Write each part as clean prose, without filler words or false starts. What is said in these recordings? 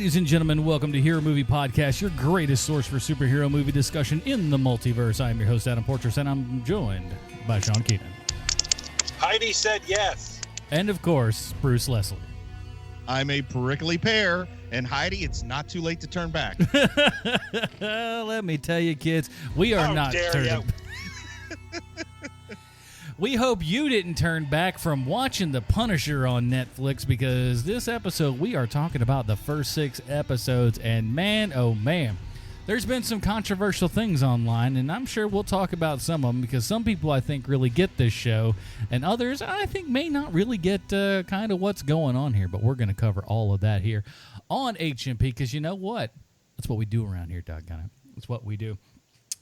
Ladies and gentlemen, welcome to Hero Movie Podcast, your greatest source for superhero movie discussion in the multiverse. I am your host, Adam Portrais, and I'm joined by Sean Keenan. Heidi said yes. And, of course, Bruce Leslie. I'm a prickly pear, and Heidi, it's not too late to turn back. Let me tell you, kids, we are not turning. We hope you didn't turn back from watching The Punisher on Netflix, because this episode we are talking about the first 6 episodes, and man, oh man, there's been some controversial things online, and I'm sure we'll talk about some of them, because some people I think really get this show, and others I think may not really get kind of what's going on here, but we're going to cover all of that here on HMP, because you know what? That's what we do around here, doggone it. That's what we do.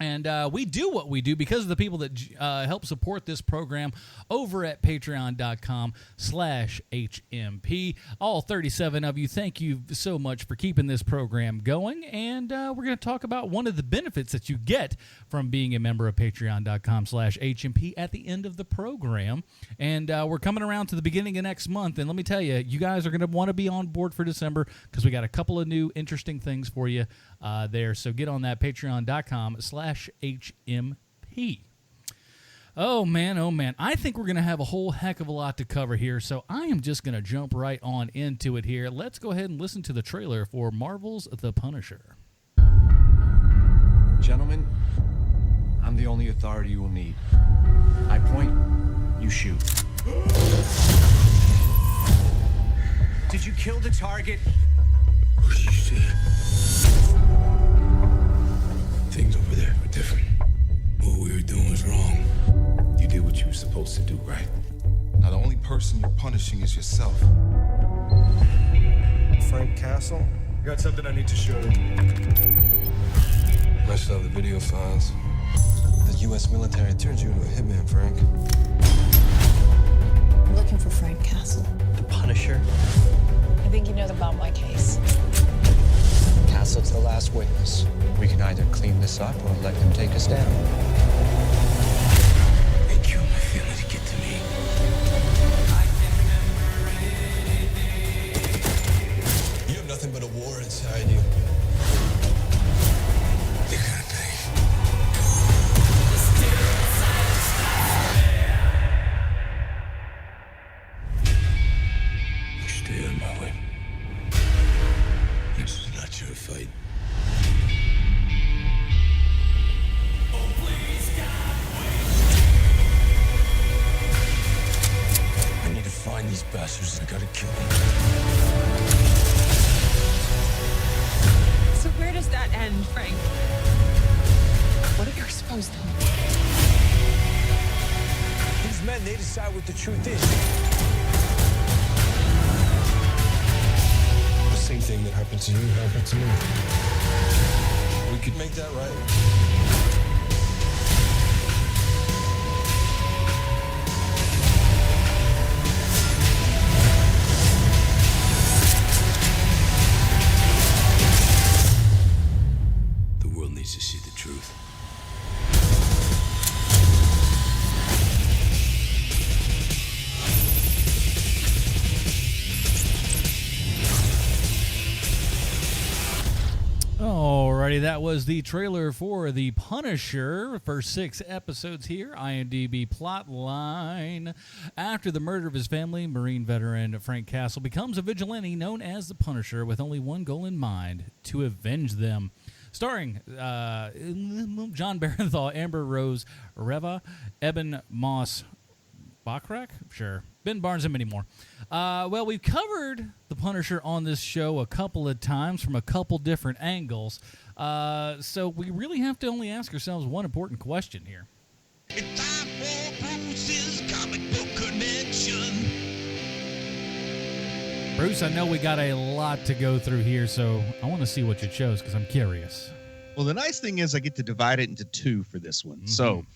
And we do what we do because of the people that help support this program over at patreon.com/HMP. All 37 of you, thank you so much for keeping this program going. And we're going to talk about one of the benefits that you get from being a member of patreon.com/HMP at the end of the program. And we're coming around to the beginning of next month. And let me tell you, you guys are going to want to be on board for December because we got a couple of new interesting things for you there. So get on that patreon.com/HMP. Oh man, I think we're going to have a whole heck of a lot to cover here, so I am just going to jump right on into it here. Let's go ahead and listen to the trailer for Marvel's The Punisher. Gentlemen, I'm the only authority you will need. I point, you shoot. Did you kill the target? What did you see? Things over there were different. What we were doing was wrong. You did what you were supposed to do, right? Now the only person you're punishing is yourself. Frank Castle? I got something I need to show you. I still have the video files. The U.S. military turned you into a hitman, Frank. I'm looking for Frank Castle. The Punisher? I think you know about my case. Castle's the last witness. We can either clean this up or let him take us down. They killed my family to get to me. You have nothing but a war inside you. They're gonna pay. Stay out of my way. This is not your fight. I need to find these bastards and I gotta kill them. So where does that end, Frank? What if you're exposed to them? These men, they decide what the truth is. The same thing that happened to you happened to me. We could make that right. The world needs to see the truth. Alrighty, that was the trailer for The Punisher. First 6 episodes here. IMDb plot line. After the murder of his family, Marine veteran Frank Castle becomes a vigilante known as The Punisher with only one goal in mind: to avenge them. Starring John Barenthal, Amber Rose Reva, Eben Moss Bachrach? Sure. Ben Barnes and many more. Well, we've covered The Punisher on this show a couple of times from a couple different angles. So we really have to only ask ourselves one important question here. It's time for Bruce's comic book connection. Bruce, I know we got a lot to go through here, so I want to see what you chose because I'm curious. Well, the nice thing is I get to divide it into 2 for this one. So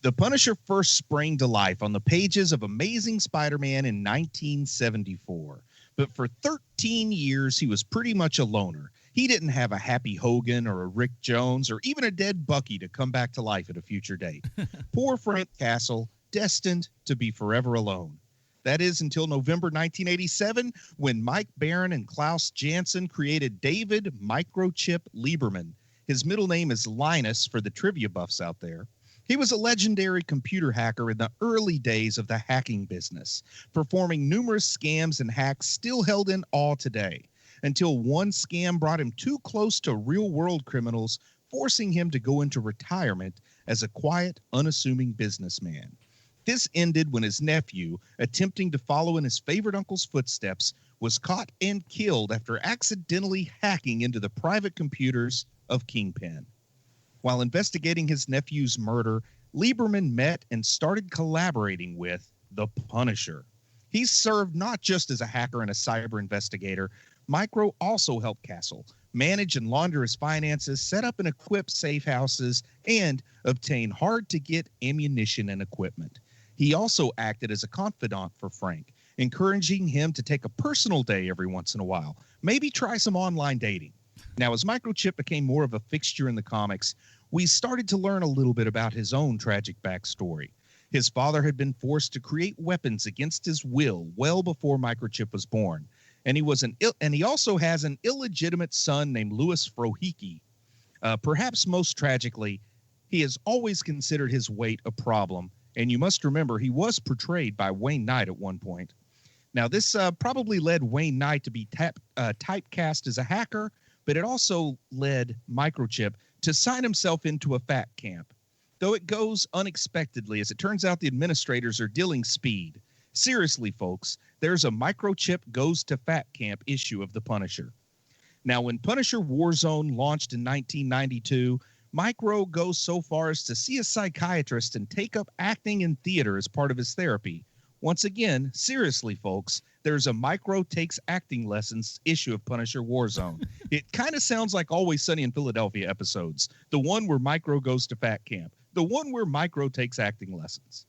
The Punisher first sprang to life on the pages of Amazing Spider-Man in 1974. But for 13 years, he was pretty much a loner. He didn't have a Happy Hogan or a Rick Jones or even a dead Bucky to come back to life at a future date. Poor Frank Castle, destined to be forever alone. That is until November 1987, when Mike Baron and Klaus Janson created David Microchip Lieberman. His middle name is Linus for the trivia buffs out there. He was a legendary computer hacker in the early days of the hacking business, performing numerous scams and hacks still held in awe today, until one scam brought him too close to real-world criminals, forcing him to go into retirement as a quiet, unassuming businessman. This ended when his nephew, attempting to follow in his favorite uncle's footsteps, was caught and killed after accidentally hacking into the private computers of Kingpin. While investigating his nephew's murder, Lieberman met and started collaborating with the Punisher. He served not just as a hacker and a cyber investigator. Micro also helped Castle manage and launder his finances, set up and equip safe houses, and obtain hard-to-get ammunition and equipment. He also acted as a confidant for Frank, encouraging him to take a personal day every once in a while, maybe try some online dating. Now, as Microchip became more of a fixture in the comics, we started to learn a little bit about his own tragic backstory. His father had been forced to create weapons against his will well before Microchip was born, and he also has an illegitimate son named Louis Frohike. Perhaps most tragically, he has always considered his weight a problem, and you must remember he was portrayed by Wayne Knight at one point. Now, this probably led Wayne Knight to be typecast as a hacker, but it also led Microchip to sign himself into a fat camp. Though it goes unexpectedly, as it turns out the administrators are dealing speed. Seriously, folks, there's a Microchip Goes to Fat Camp issue of The Punisher. Now, when Punisher Warzone launched in 1992, Micro goes so far as to see a psychiatrist and take up acting in theater as part of his therapy. Once again, seriously, folks, there's a Micro Takes Acting Lessons issue of Punisher Warzone. It kind of sounds like Always Sunny in Philadelphia episodes. The one where Micro goes to fat camp. The one where Micro takes acting lessons.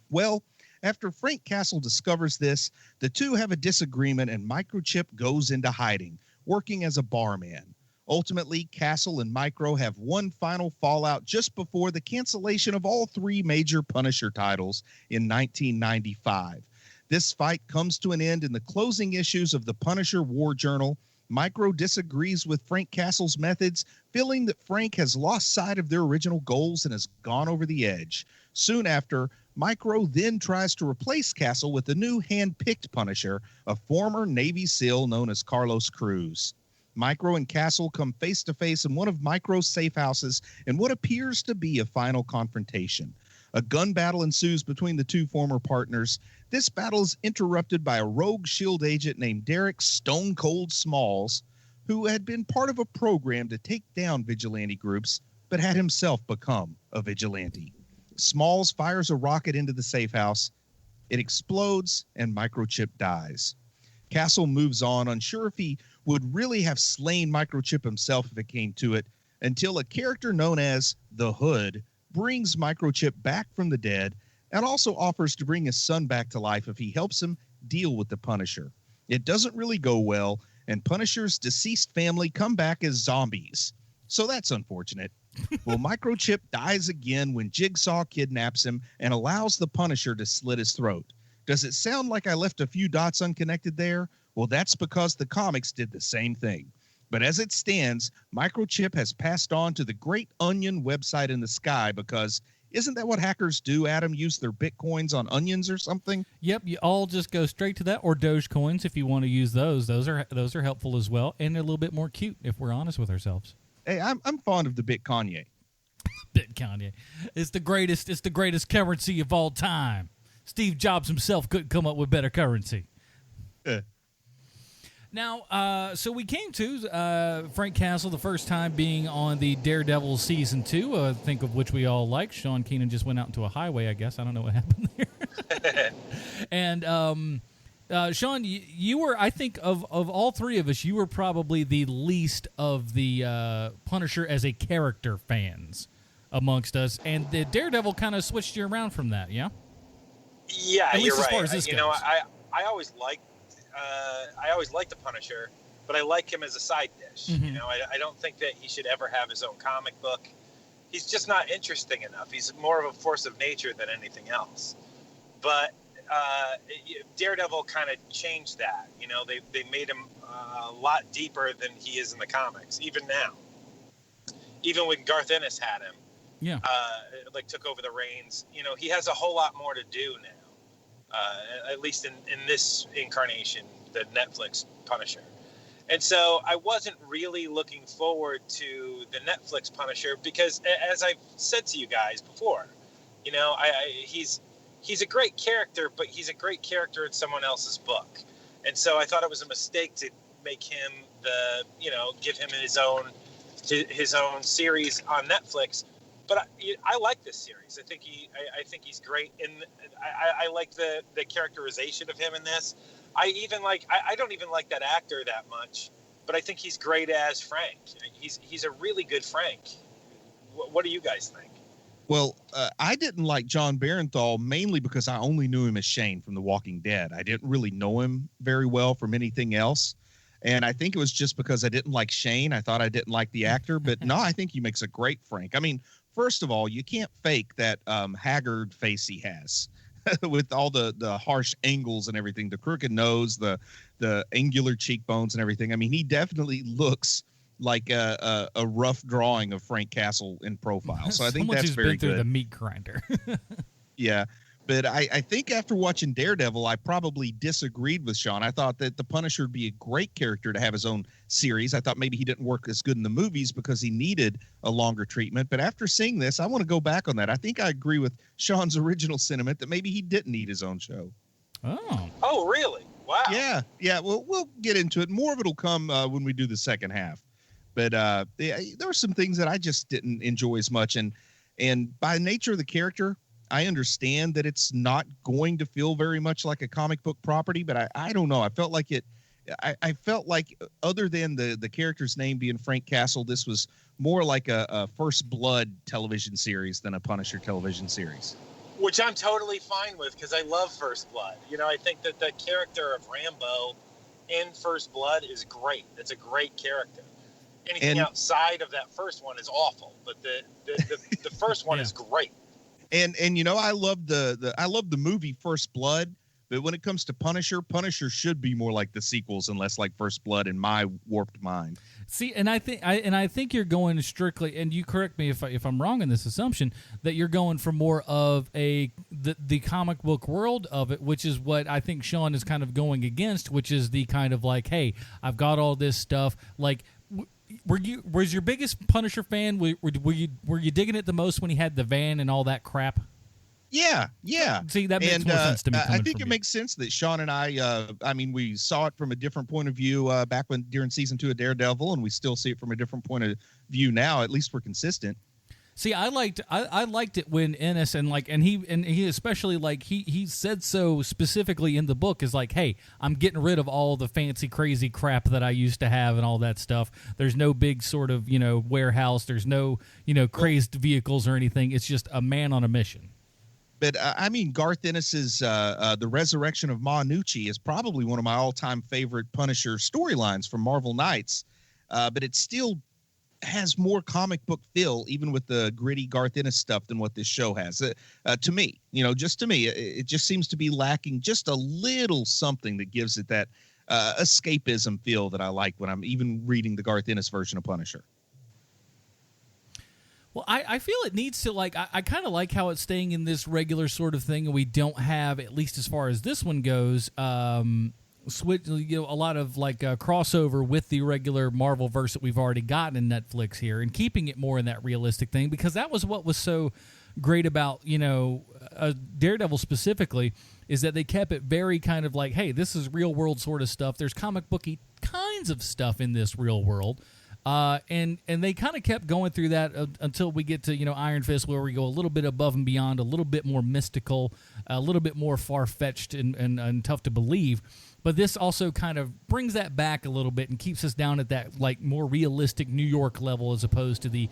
Well, after Frank Castle discovers this, the two have a disagreement and Microchip goes into hiding, working as a barman. Ultimately, Castle and Micro have one final fallout just before the cancellation of all three major Punisher titles in 1995. This fight comes to an end in the closing issues of the Punisher War Journal. Micro disagrees with Frank Castle's methods, feeling that Frank has lost sight of their original goals and has gone over the edge. Soon after, Micro then tries to replace Castle with a new hand-picked Punisher, a former Navy SEAL known as Carlos Cruz. Micro and Castle come face-to-face in one of Micro's safe houses in what appears to be a final confrontation. A gun battle ensues between the two former partners. This battle is interrupted by a rogue SHIELD agent named Derek Stone Cold Smalls, who had been part of a program to take down vigilante groups, but had himself become a vigilante. Smalls fires a rocket into the safe house. It explodes, and Microchip dies. Castle moves on, unsure if he would really have slain Microchip himself if it came to it, until a character known as the Hood brings Microchip back from the dead and also offers to bring his son back to life if he helps him deal with the Punisher. It doesn't really go well, and Punisher's deceased family come back as zombies. So that's unfortunate. Well, Microchip dies again when Jigsaw kidnaps him and allows the Punisher to slit his throat. Does it sound like I left a few dots unconnected there? Well, that's because the comics did the same thing. But as it stands, Microchip has passed on to the Great Onion website in the sky because isn't that what hackers do, Adam? Use their bitcoins on onions or something? Yep, you all just go straight to that, or Dogecoins if you want to use those. Those are helpful as well, and they're a little bit more cute if we're honest with ourselves. Hey, I'm fond of the Bitcoin. Bitcoin. It's the greatest currency of all time. Steve Jobs himself couldn't come up with better currency. Now, so we came to Frank Castle the first time being on the Daredevil Season 2, I think of which we all like. Sean Keenan just went out into a highway, I guess. I don't know what happened there. And Sean, you were, I think, of all three of us, you were probably the least of the Punisher as a character fans amongst us. And the Daredevil kind of switched you around from that, yeah? Yeah, at least you're as right. far as this goes. I always liked the Punisher, but I like him as a side dish. Mm-hmm. You know, I don't think that he should ever have his own comic book. He's just not interesting enough. He's more of a force of nature than anything else. But Daredevil kind of changed that. You know, they made him a lot deeper than he is in the comics, even now. Even when Garth Ennis had him, took over the reins. You know, he has a whole lot more to do now. At least in this incarnation, the Netflix Punisher. And so I wasn't really looking forward to the Netflix Punisher because, as I've said to you guys before, you know, he's a great character, but he's a great character in someone else's book. And so I thought it was a mistake to make him give him his own series on Netflix. But I like this series. I think he's great, and I like the characterization of him in this. I don't even like that actor that much, but I think he's great as Frank. He's a really good Frank. What do you guys think? Well, I didn't like John Barenthal mainly because I only knew him as Shane from The Walking Dead. I didn't really know him very well from anything else. And I think it was just because I didn't like Shane. I thought I didn't like the actor, but no, I think he makes a great Frank. I mean, first of all, you can't fake that haggard face he has with all the harsh angles and everything, the crooked nose, the angular cheekbones and everything. I mean, he definitely looks like a rough drawing of Frank Castle in profile. So I think that's very been through good. The meat grinder. Yeah. But I think after watching Daredevil, I probably disagreed with Sean. I thought that the Punisher would be a great character to have his own series. I thought maybe he didn't work as good in the movies because he needed a longer treatment. But after seeing this, I want to go back on that. I think I agree with Sean's original sentiment that maybe he didn't need his own show. Oh, really? Wow. Yeah. Well, we'll get into it. More of it will come when we do the second half. But there were some things that I just didn't enjoy as much. And by nature of the character, I understand that it's not going to feel very much like a comic book property, but I don't know. I felt like I felt like other than the character's name being Frank Castle, this was more like a First Blood television series than a Punisher television series. Which I'm totally fine with because I love First Blood. You know, I think that the character of Rambo in First Blood is great. It's a great character. Anything outside of that first one is awful, but the first one is great. And you know, I love the movie First Blood, but when it comes to Punisher should be more like the sequels and less like First Blood in my warped mind. See, and I think you're going strictly, and you correct me if I'm wrong in this assumption, that you're going for more of the comic book world of it, which is what I think Sean is kind of going against, which is the kind of like, hey, I've got all this stuff. Like, was your biggest Punisher fan? Were you digging it the most when he had the van and all that crap? Yeah. See, that makes more sense to me. I think it makes sense that Sean and I mean, we saw it from a different point of view back during season 2 of Daredevil, and we still see it from a different point of view now. At least we're consistent. See, I liked it when Ennis and he especially like he said so specifically in the book is like, hey, I'm getting rid of all the fancy crazy crap that I used to have and all that stuff. There's no big sort of warehouse. There's no crazed vehicles or anything. It's just a man on a mission. But I mean, Garth Ennis's The Resurrection of Ma Nucci is probably one of my all-time favorite Punisher storylines from Marvel Knights. But it still has more comic book feel, even with the gritty Garth Ennis stuff, than what this show has. To me, just to me, it just seems to be lacking just a little something that gives it that escapism feel that I like when I'm even reading the Garth Ennis version of Punisher. Well, I feel it needs to, like, I kind of like how it's staying in this regular sort of thing, and we don't have, at least as far as this one goes, switch, a lot of like crossover with the regular Marvel verse that we've already gotten in Netflix here, and keeping it more in that realistic thing, because that was what was so great about Daredevil specifically, is that they kept it very kind of like, hey, this is real world sort of stuff. There's comic booky kinds of stuff in this real world. And they kind of kept going through that until we get to, Iron Fist, where we go a little bit above and beyond, a little bit more mystical, a little bit more far-fetched and tough to believe. But this also kind of brings that back a little bit and keeps us down at that, like, more realistic New York level as opposed to the,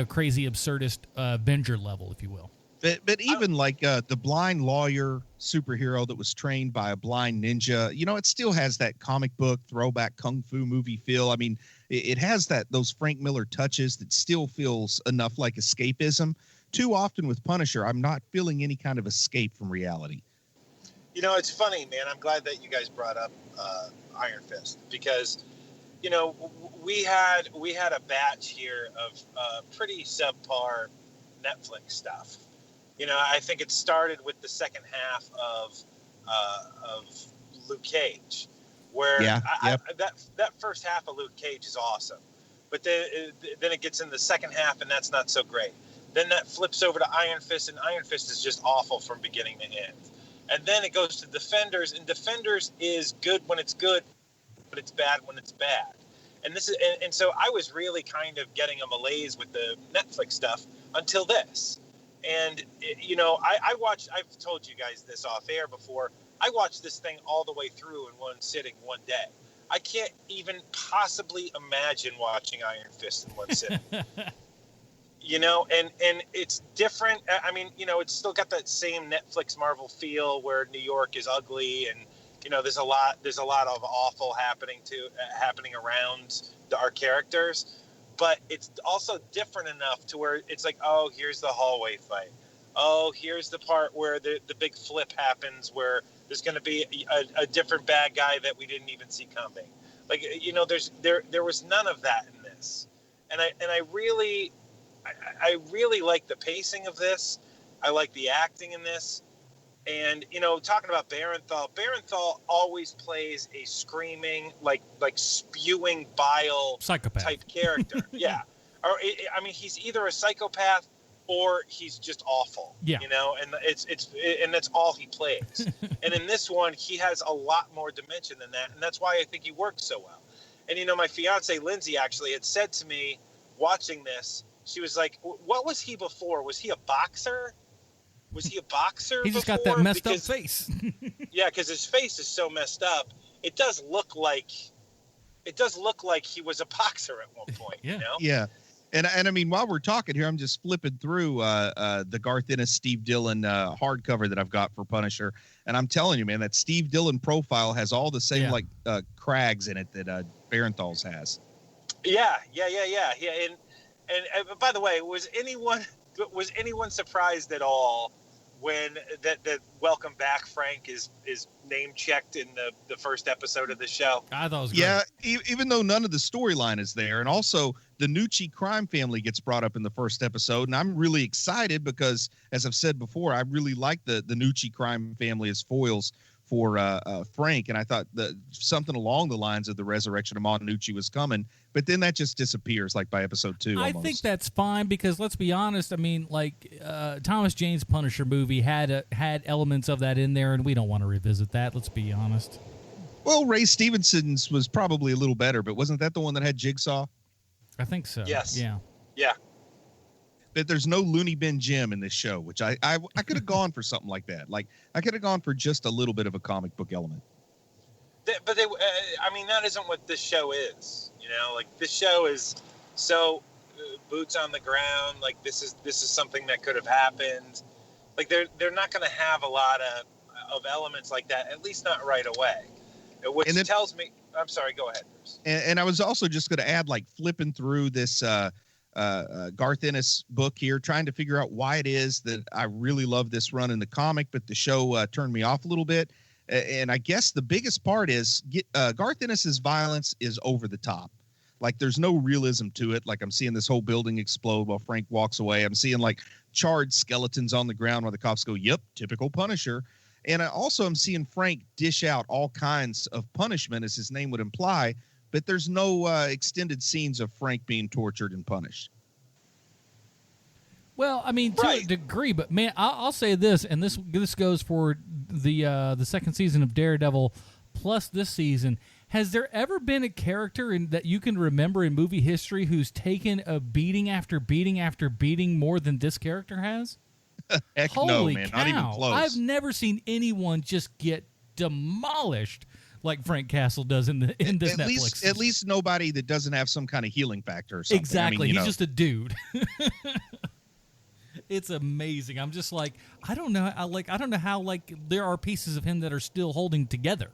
crazy absurdist Avenger level, if you will. But even like the blind lawyer superhero that was trained by a blind ninja, it still has that comic book throwback kung fu movie feel. I mean, it has those Frank Miller touches that still feels enough like escapism. Too often with Punisher, I'm not feeling any kind of escape from reality. You know, it's funny, man. I'm glad that you guys brought up Iron Fist because, you know, we had a batch here of pretty subpar Netflix stuff. You know, I think it started with the second half of Luke Cage, where that first half of Luke Cage is awesome, but then it gets in the second half and that's not so great. Then that flips over to Iron Fist, and Iron Fist is just awful from beginning to end. And then it goes to Defenders, and Defenders is good when it's good, but it's bad when it's bad. And so I was really kind of getting a malaise with the Netflix stuff until this. And, you know, I've told you guys this off air before, I watched this thing all the way through in one sitting one day. I can't even possibly imagine watching Iron Fist in one sitting. You know, and it's different. I mean, you know, it's still got that same Netflix Marvel feel where New York is ugly, and you know, there's a lot of awful happening around our characters, but it's also different enough to where it's like, oh, here's the hallway fight. Oh, here's the part where the big flip happens, where there's going to be a different bad guy that we didn't even see coming. Like, you know, there was none of that in this, and I really like the pacing of this. I like the acting in this. And, you know, talking about Barenthal always plays a screaming, like spewing bile psychopath type character. Yeah. Or, I mean, he's either a psychopath or he's just awful. Yeah. You know, and and that's all he plays. And in this one, he has a lot more dimension than that. And that's why I think he works so well. And, you know, my fiance, Lindsay, actually had said to me watching this, she was like, what was he before? Was he a boxer? Was he a boxer? He's just got that messed up face. Yeah, because his face is so messed up. It does look like he was a boxer at one point. Yeah. You know? Yeah. And I mean, while we're talking here, I'm just flipping through the Garth Ennis, Steve Dillon hardcover that I've got for Punisher. And I'm telling you, man, that Steve Dillon profile has all the same crags in it that Barenthal's has. Yeah. And by the way, was anyone surprised at all when that Welcome Back Frank is name checked in the first episode of the show? I thought it was great. Yeah, even though none of the storyline is there, and also the Nucci crime family gets brought up in the first episode, and I'm really excited because, as I've said before, I really like the Nucci crime family as foils for Frank, and I thought that something along the lines of the resurrection of Mon Nucci was coming, but then that just disappears like by episode 2 almost. I think that's fine because let's be honest, I mean, like Thomas Jane's Punisher movie had elements of that in there, and we don't want to revisit that, let's be honest. Well, Ray Stevenson's was probably a little better, but wasn't that the one that had Jigsaw? I think so. Yes. Yeah. But there's no Looney Bin Jim in this show, which I could have gone for something like that. Like, I could have gone for just a little bit of a comic book element. But I mean, that isn't what this show is. You know, like this show is so boots on the ground. Like this is something that could have happened. Like they're not going to have a lot of elements like that, at least not right away. Which tells me, I'm sorry, go ahead, Bruce. And I was also just going to add, like, flipping through this Garth Ennis book here, trying to figure out why it is that I really love this run in the comic, but the show turned me off a little bit. And I guess the biggest part is Garth Ennis's violence is over the top. Like, there's no realism to it. Like, I'm seeing this whole building explode while Frank walks away. I'm seeing, like, charred skeletons on the ground while the cops go, yep, typical Punisher. And I also am seeing Frank dish out all kinds of punishment, as his name would imply, but there's no extended scenes of Frank being tortured and punished. Well, I mean, to a degree, but man, I'll say this, and this goes for the second season of Daredevil plus this season. Has there ever been a character that you can remember in movie history who's taken a beating after beating after beating more than this character has? Heck Holy no, man. cow. Not even close. I've never seen anyone just get demolished like Frank Castle does in this Netflix. At least nobody that doesn't have some kind of healing factor or something. Exactly. I mean, he's just a dude. It's amazing. I'm just like, I don't know how there are pieces of him that are still holding together.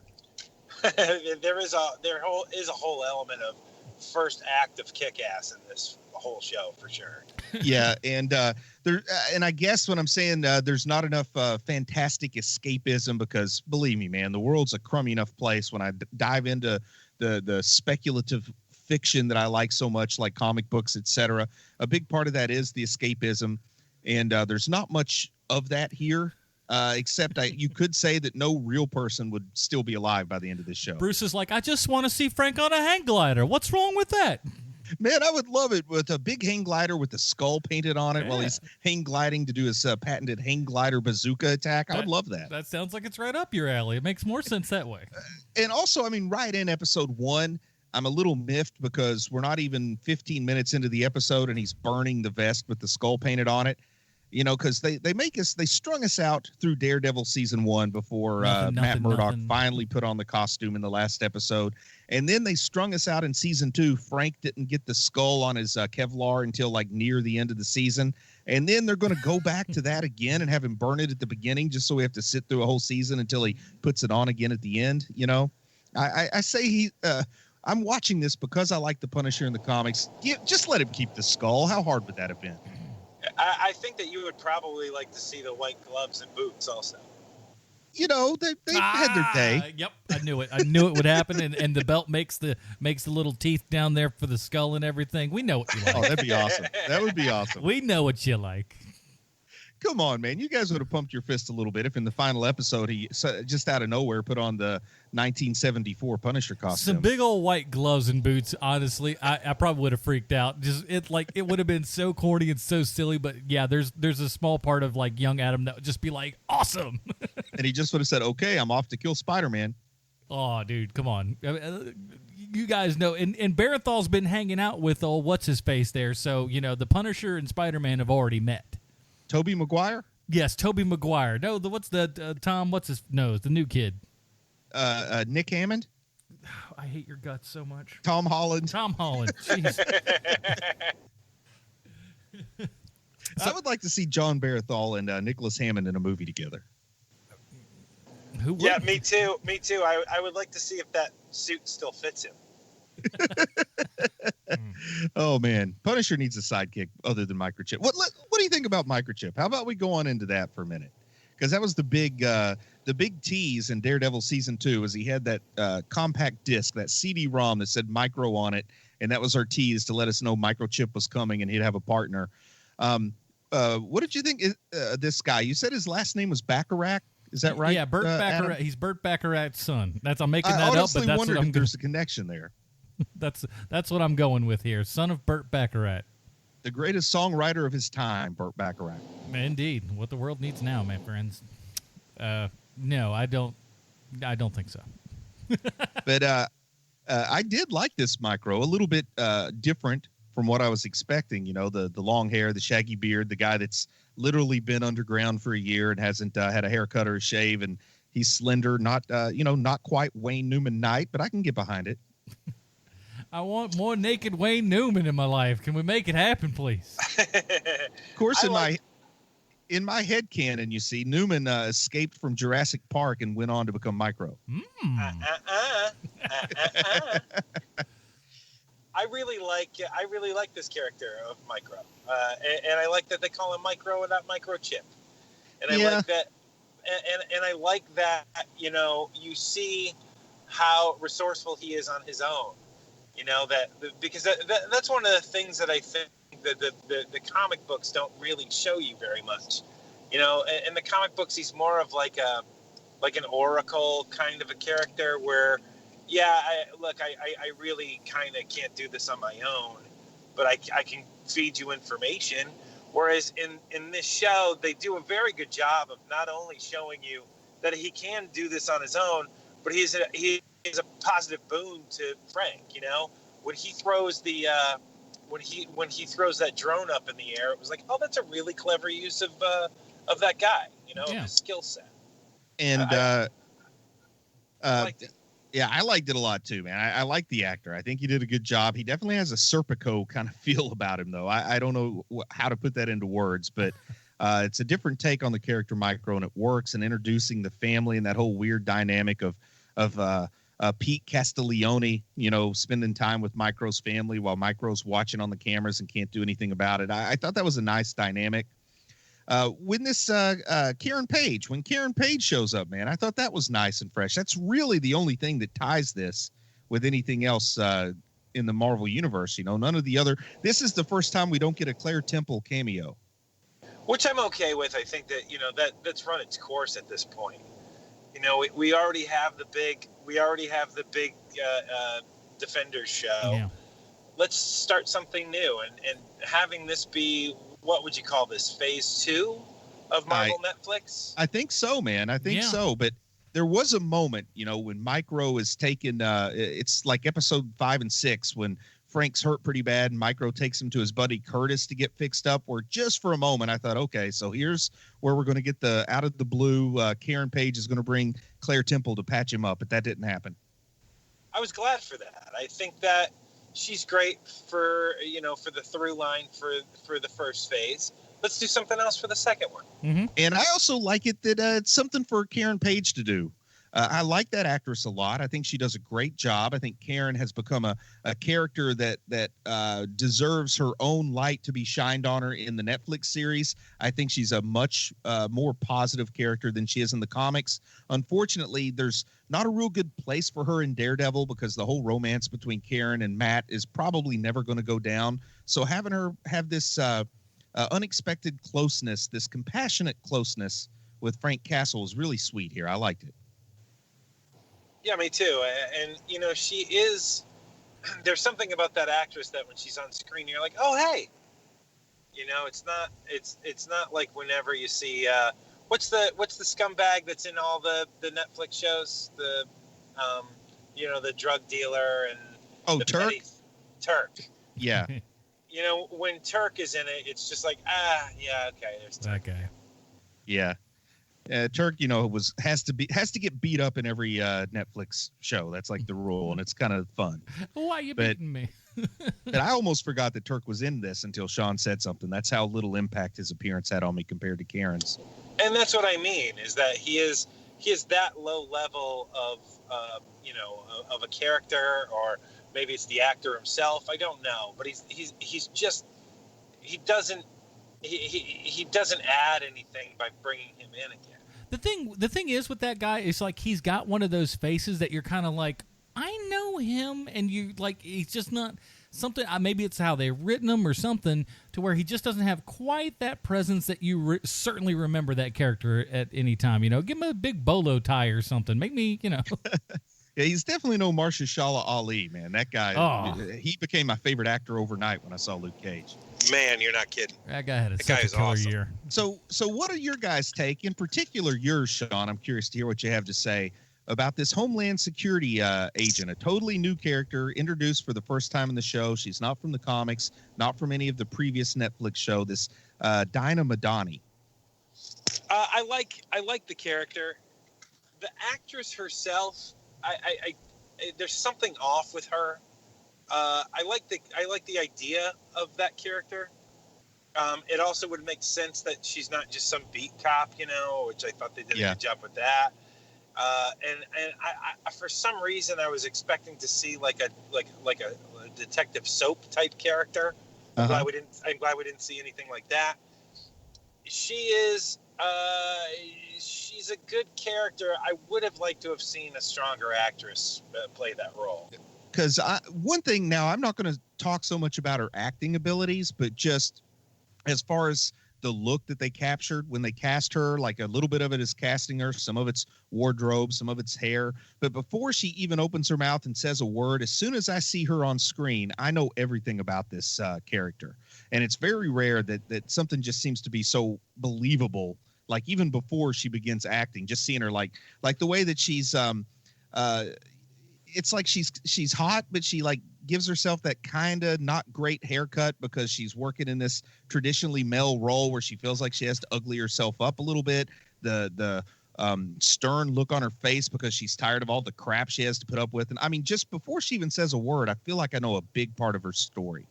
There is a whole element of first act of Kick-Ass in this whole show for sure. Yeah, and and I guess when I'm saying there's not enough fantastic escapism, because believe me, man, the world's a crummy enough place. When I dive into the speculative fiction that I like so much, like comic books, etc., a big part of that is the escapism, and there's not much of that here. Except you could say that no real person would still be alive by the end of this show. Bruce is like, I just want to see Frank on a hang glider. What's wrong with that? Man, I would love it with a big hang glider with the skull painted on it while he's hang gliding to do his patented hang glider bazooka attack. I would love that. That sounds like it's right up your alley. It makes more sense that way. And also, I mean, right in episode 1, I'm a little miffed because we're not even 15 minutes into the episode and he's burning the vest with the skull painted on it. You know, because they strung us out through Daredevil season 1 before Matt Murdock finally put on the costume in the last episode. And then they strung us out in season 2. Frank didn't get the skull on his Kevlar until like near the end of the season. And then they're going to go back to that again and have him burn it at the beginning just so we have to sit through a whole season until he puts it on again at the end. You know, I say I'm watching this because I like the Punisher in the comics. Just let him keep the skull. How hard would that have been? I think that you would probably like to see the white gloves and boots also. You know, they had their day. Yep, I knew it. I knew it would happen, and the belt makes the little teeth down there for the skull and everything. We know what you like. Oh, that'd be awesome. That would be awesome. We know what you like. Come on, man. You guys would have pumped your fist a little bit if in the final episode he just out of nowhere put on the 1974 Punisher costume. Some big old white gloves and boots, honestly, I probably would have freaked out. It would have been so corny and so silly, but yeah, there's a small part of like young Adam that would just be like, awesome. And he just would have said, okay, I'm off to kill Spider-Man. Oh, dude, come on. You guys know, and Barenthal's been hanging out with what's-his-face there, so, you know, the Punisher and Spider-Man have already met. Tobey Maguire? Yes, Tobey Maguire. No, the new kid? Nick Hammond? I hate your guts so much. Tom Holland. Jeez. I would like to see John Barenthal and Nicholas Hammond in a movie together. Who would? Yeah, me too. I would like to see if that suit still fits him. Oh man, Punisher needs a sidekick other than Microchip. What do you think about Microchip? How about we go on into that for a minute? Because that was the big tease in Daredevil season 2, is he had that compact disc, that CD-ROM that said Micro on it, and that was our tease to let us know Microchip was coming and he'd have a partner. What did you think? This guy, you said his last name was Bacharach. Is that right? Yeah, Burt Bacharach. He's Burt Bacharach's son. I'm making that up, but that's what I'm. There's a connection there. That's what I'm going with here. Son of Burt Bacharach, the greatest songwriter of his time, Burt Bacharach. Indeed, what the world needs now, my friends. No, I don't think so. But I did like this Micro, a little bit different from what I was expecting. You know, the long hair, the shaggy beard, the guy that's literally been underground for a year and hasn't had a haircut or a shave, and he's slender, not quite Wayne Newman Knight, but I can get behind it. I want more naked Wayne Newman in my life. Can we make it happen, please? Of course, in my head canon, you see, Newman escaped from Jurassic Park and went on to become Micro. I really like this character of Micro, and I like that they call him Micro and not Microchip. And I like that, and I like that, you know, you see how resourceful he is on his own. You know, because that's one of the things that I think that the comic books don't really show you very much. You know, in the comic books, he's more of like an oracle kind of a character where, I really kind of can't do this on my own, but I can feed you information. Whereas in this show, they do a very good job of not only showing you that he can do this on his own, but he is a positive boon to Frank. You know, when he throws when he throws that drone up in the air, it was like, oh, that's a really clever use of that guy. You know, his skill set. And I liked it. Yeah, I liked it a lot too, man. I like the actor. I think he did a good job. He definitely has a Serpico kind of feel about him, though. I don't know how to put that into words, but it's a different take on the character Micro, and it works in introducing the family and that whole weird dynamic of Pete Castiglione, spending time with Micro's family while Micro's watching on the cameras and can't do anything about it. I thought that was a nice dynamic. When Karen Page shows up, man, I thought that was nice and fresh. That's really the only thing that ties this with anything else in the Marvel universe. None of the other. This is the first time we don't get a Claire Temple cameo, which I'm okay with. I think that that's run its course at this point. We already have the big Defenders show. Yeah. Let's start something new and having this be, what would you call this, phase 2 of Marvel Netflix? I think so, man. I think so. But there was a moment, when Micro is taken, it's like episode 5 and 6 when Frank's hurt pretty bad and Micro takes him to his buddy Curtis to get fixed up, where just for a moment I thought, okay, so here's where we're going to get the out of the blue. Karen Page is going to bring Claire Temple to patch him up, but that didn't happen. I was glad for that. I think that she's great for the through line for the first phase. Let's do something else for the second one. Mm-hmm. And I also like it that it's something for Karen Page to do. I like that actress a lot. I think she does a great job. I think Karen has become a character that deserves her own light to be shined on her in the Netflix series. I think she's a much more positive character than she is in the comics. Unfortunately, there's not a real good place for her in Daredevil because the whole romance between Karen and Matt is probably never going to go down. So having her have this unexpected closeness, this compassionate closeness with Frank Castle is really sweet here. I liked it. Yeah, me too. And she is. There's something about that actress that when she's on screen, you're like, oh hey. It's not like whenever you see what's the scumbag that's in all the Netflix shows, the drug dealer and Turk. Turk. Yeah. When Turk is in it, it's just like yeah, okay, there's Turk. That guy. Yeah. Turk, has to get beat up in every Netflix show. That's like the rule, and it's kind of fun. Why are you beating me? But I almost forgot that Turk was in this until Sean said something. That's how little impact his appearance had on me compared to Karen's. And that's what I mean, is that he is that low level of of a character, or maybe it's the actor himself. I don't know, but he doesn't add anything by bringing him in again. The thing is with that guy is like he's got one of those faces that you're kind of like, I know him, and you like he's just not something. Maybe it's how they've written him or something to where he just doesn't have quite that presence that you certainly remember that character at any time. Give him a big bolo tie or something. Make me, Yeah, he's definitely no Mahershala Ali, man. That guy, he became my favorite actor overnight when I saw Luke Cage. Man, you're not kidding. That guy had such a killer year. So what are your guys' take? In particular, yours, Sean. I'm curious to hear what you have to say about this Homeland Security agent, a totally new character introduced for the first time in the show. She's not from the comics, not from any of the previous Netflix show. This Dinah Madani. I like the character. The actress herself, I there's something off with her. I like the idea of that character. It also would make sense that she's not just some beat cop, which I thought they did a good job with that. And I for some reason I was expecting to see like a Detective Soap type character. I'm glad we didn't see anything like that. She's a good character. I would have liked to have seen a stronger actress play that role. Because one thing now, I'm not going to talk so much about her acting abilities, but just as far as the look that they captured when they cast her, like a little bit of it is casting her, some of it's wardrobe, some of it's hair. But before she even opens her mouth and says a word, as soon as I see her on screen, I know everything about this character. And it's very rare that something just seems to be so believable, like even before she begins acting, just seeing her like the way that she's it's like she's hot, but she like gives herself that kind of not great haircut because she's working in this traditionally male role where she feels like she has to ugly herself up a little bit. The stern look on her face because she's tired of all the crap she has to put up with. And I mean, just before she even says a word, I feel like I know a big part of her story.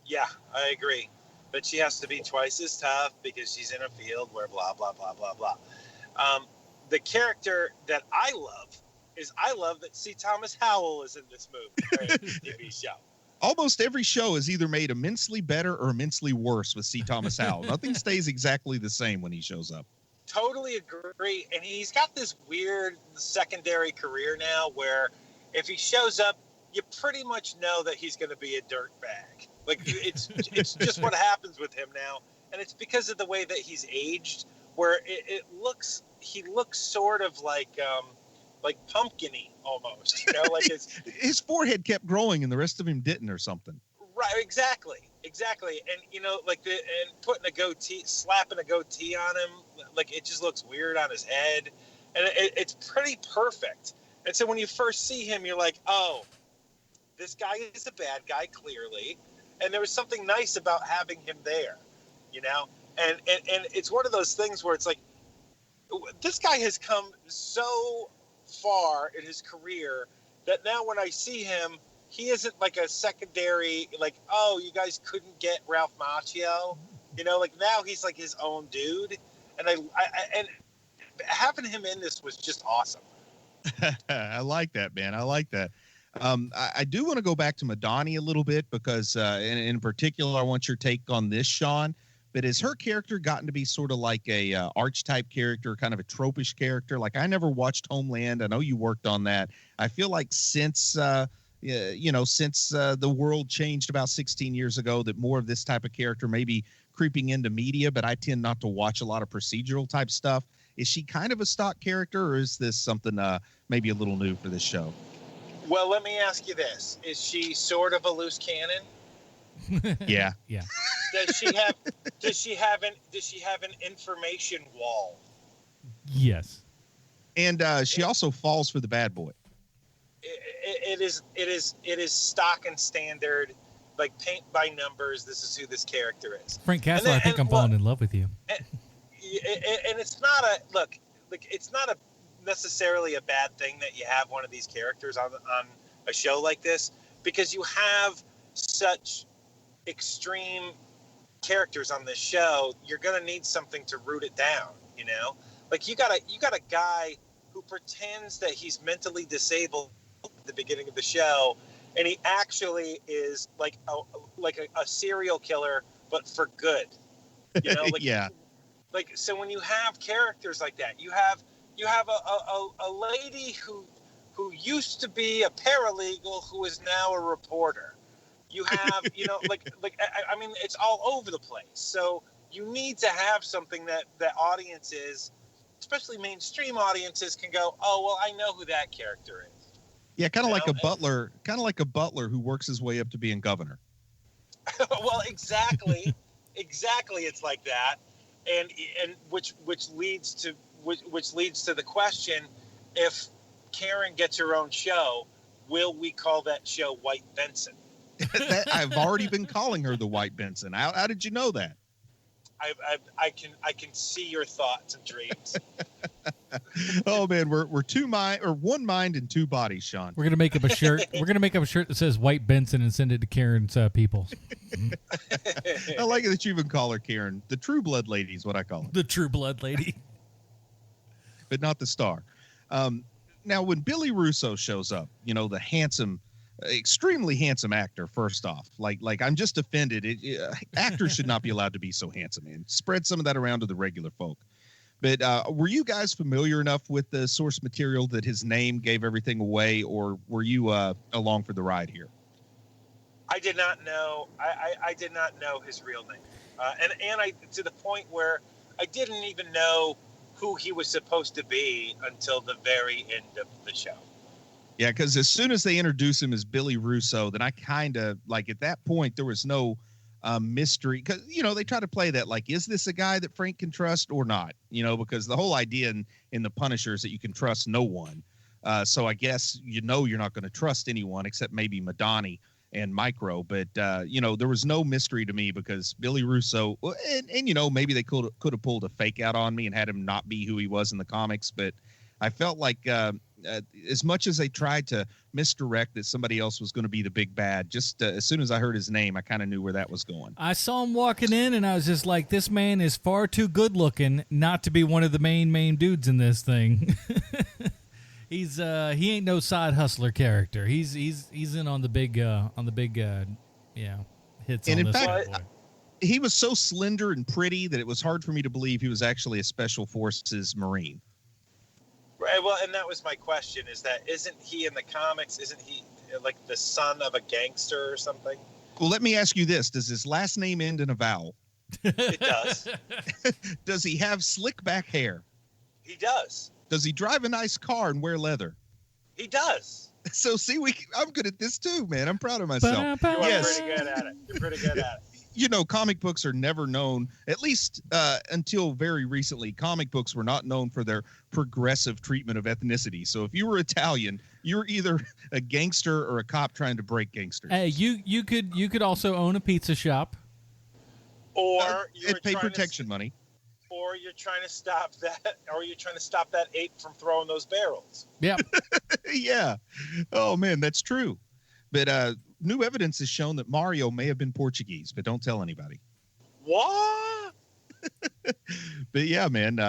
Yeah, I agree. But she has to be twice as tough because she's in a field where blah, blah, blah, blah, blah. The character that I love is I love that C. Thomas Howell is in this movie, or in this TV show. Almost every show is either made immensely better or immensely worse with C. Thomas Howell. Nothing stays exactly the same when he shows up. Totally agree. And he's got this weird secondary career now where if he shows up, you pretty much know that he's going to be a dirtbag. Like, it's just what happens with him now. And it's because of the way that he's aged, where he looks sort of like pumpkin-y almost, you know, like his forehead kept growing and the rest of him didn't, or something. Right, exactly. And you know, like putting a goatee, slapping a goatee on him, like it just looks weird on his head, and it's pretty perfect. And so when you first see him, you're like, oh, this guy is a bad guy, clearly, and there was something nice about having him there, you know. And it's one of those things where it's like, this guy has come so far in his career that now when I see him, he isn't like a secondary, like, oh, you guys couldn't get Ralph Macchio, you know, like now he's like his own dude. And and having him in this was just awesome. I like that, man. I like that. I do want to go back to Madani a little bit because in particular, I want your take on this, Sean. But has her character gotten to be sort of like a archetype character, kind of a tropish character? Like, I never watched Homeland. I know you worked on that. I feel like since the world changed about 16 years ago, that more of this type of character may be creeping into media, but I tend not to watch a lot of procedural type stuff. Is she kind of a stock character, or is this something maybe a little new for this show? Well, let me ask you this. Is she sort of a loose cannon? Yeah. Does she have an information wall? Yes. And she also falls for the bad boy. It is stock and standard, like paint by numbers. This is who this character is. Frank Castle, I think I'm falling in love with you. And it's not it's not necessarily a bad thing that you have one of these characters on a show like this, because you have such extreme characters on this show. You're gonna need something to root it down, you know. Like you got a guy who pretends that he's mentally disabled at the beginning of the show, and he actually is like a serial killer, but for good, you know. Like, yeah. Like, so when you have characters like that, you have a lady who used to be a paralegal who is now a reporter. You have, you know, I mean, it's all over the place. So you need to have something that audiences, especially mainstream audiences, can go, oh, well, I know who that character is. Yeah, kind of like a butler who works his way up to being governor. Well, exactly. It's like that. And which leads to the question: if Karen gets her own show, will we call that show White Benson? I've already been calling her the White Benson. How did you know that? I can see your thoughts and dreams. Oh man, we're one mind and two bodies, Sean. We're gonna make up a shirt. We're gonna make up a shirt that says White Benson and send it to Karen's people. I like it that you even call her Karen. The True Blood Lady is what I call her. The True Blood Lady, but not the star. Now, when Billy Russo shows up, you know, the handsome, extremely handsome actor. First off, like I'm just offended. Actors should not be allowed to be so handsome, and spread some of that around to the regular folk. But were you guys familiar enough with the source material that his name gave everything away, or were you along for the ride here? I did not know. I did not know his real name, and I, to the point where I didn't even know who he was supposed to be until the very end of the show. Yeah, because as soon as they introduce him as Billy Russo, then I kind of, like, at that point, there was no mystery. Because, you know, they try to play that, like, is this a guy that Frank can trust or not? You know, because the whole idea in The Punisher is that you can trust no one. So I guess, you know, you're not going to trust anyone except maybe Madani and Micro. But, you know, there was no mystery to me because Billy Russo, and you know, maybe they could have pulled a fake out on me and had him not be who he was in the comics. But I felt like as much as they tried to misdirect that somebody else was going to be the big bad, just as soon as I heard his name, I kind of knew where that was going. I saw him walking in, and I was just like, this man is far too good looking not to be one of the main dudes in this thing. he ain't no side hustler character. He's in on the big hits. And on in this fact, one. he was so slender and pretty that it was hard for me to believe he was actually a Special Forces Marine. Right. Well, and that was my question: is that isn't he in the comics? Isn't he like the son of a gangster or something? Well, let me ask you this: does his last name end in a vowel? It does. Does he have slick back hair? He does. Does he drive a nice car and wear leather? He does. So see, I'm good at this too, man. I'm proud of myself. You are pretty good at it. You're pretty good at it. You know, comic books are never known, at least until very recently, comic books were not known for their progressive treatment of ethnicity. So if you were Italian, you were either a gangster or a cop trying to break gangsters. Hey, you could also own a pizza shop. Or you're pay protection money. Or you're trying to stop that, ape from throwing those barrels. Yeah. Yeah. Oh man, that's true. But new evidence has shown that Mario may have been Portuguese, but don't tell anybody. What? But yeah, man,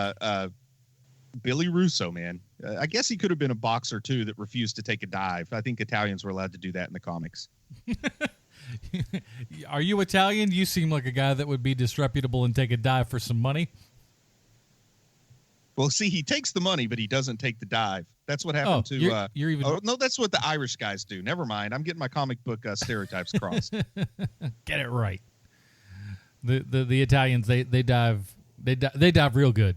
Billy Russo, man. I guess he could have been a boxer too that refused to take a dive. I think Italians were allowed to do that in the comics. Are you Italian? You seem like a guy that would be disreputable and take a dive for some money. Well, see, he takes the money, but he doesn't take the dive. That's what happened to. You're even. Oh, no, that's what the Irish guys do. Never mind. I'm getting my comic book stereotypes crossed. Get it right. The Italians they dive real good.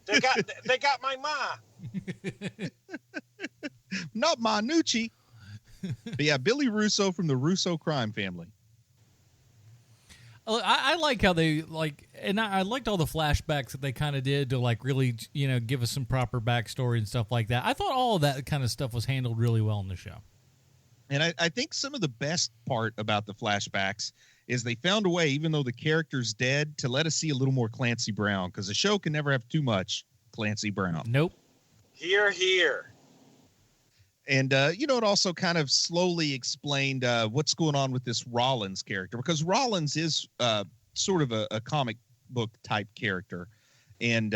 They got my ma. Not Manucci. But yeah, Billy Russo from the Russo crime family. I like how they and I liked all the flashbacks that they kind of did to really, give us some proper backstory and stuff like that. I thought all of that kind of stuff was handled really well in the show. And I think some of the best part about the flashbacks is they found a way, even though the character's dead, to let us see a little more Clancy Brown, because the show can never have too much Clancy Brown. Nope. Here. And, it also kind of slowly explained what's going on with this Rollins character, because Rollins is sort of a comic book type character. And,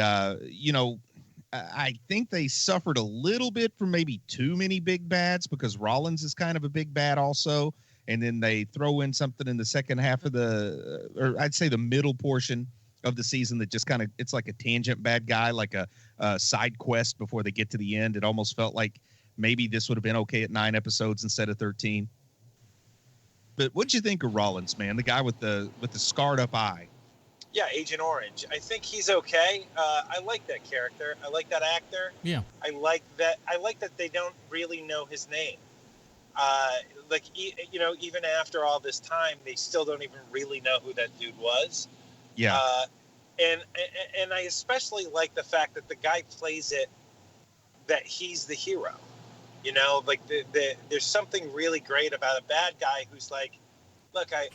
I think they suffered a little bit from maybe too many big bads, because Rollins is kind of a big bad also. And then they throw in something in the second half of or I'd say the middle portion of the season that just kind of, it's like a tangent bad guy, like a side quest before they get to the end. It almost felt like maybe this would have been okay at 9 episodes instead of 13. But what'd you think of Rollins, man? The guy with the scarred up eye. Yeah, Agent Orange. I think he's okay. I like that character. I like that actor. Yeah. I like that they don't really know his name. Even after all this time, they still don't even really know who that dude was. Yeah. And I especially like the fact that the guy plays it that he's the hero. There's something really great about a bad guy who's like, look, I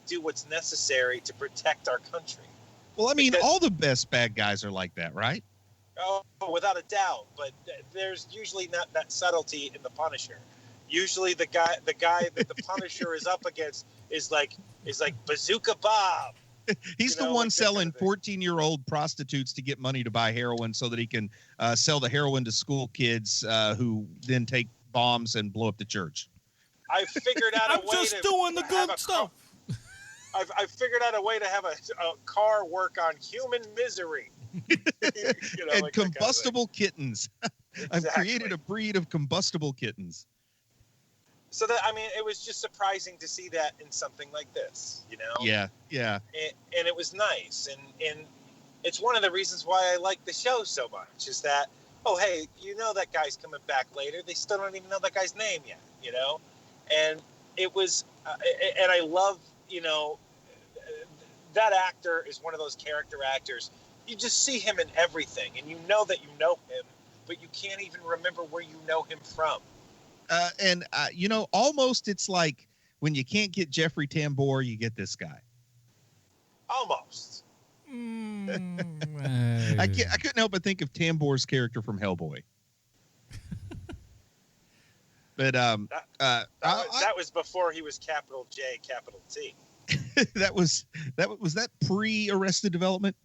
do what's necessary to protect our country. Well, I mean, all the best bad guys are like that, right? Oh, without a doubt. But there's usually not that subtlety in the Punisher. Usually the guy that the Punisher is up against is like Bazooka Bob. He's the one selling 14-year-old prostitutes to get money to buy heroin so that he can sell the heroin to school kids who then take bombs and blow up the church. I figured out a way just doing the good stuff. I figured out a way to have a car work on human misery. And combustible kittens. Exactly. I've created a breed of combustible kittens. So it was just surprising to see that in something like this, Yeah. And it was nice, and it's one of the reasons why I like the show so much is that, oh hey, that guy's coming back later. They still don't even know that guy's name yet, and it was, and I love, that actor is one of those character actors. You just see him in everything, and you know that you know him, but you can't even remember where you know him from. Almost it's like when you can't get Jeffrey Tambor, you get this guy. Almost. I couldn't help but think of Tambor's character from Hellboy. But that was before he was capital J, capital T. that was pre-Arrested Development.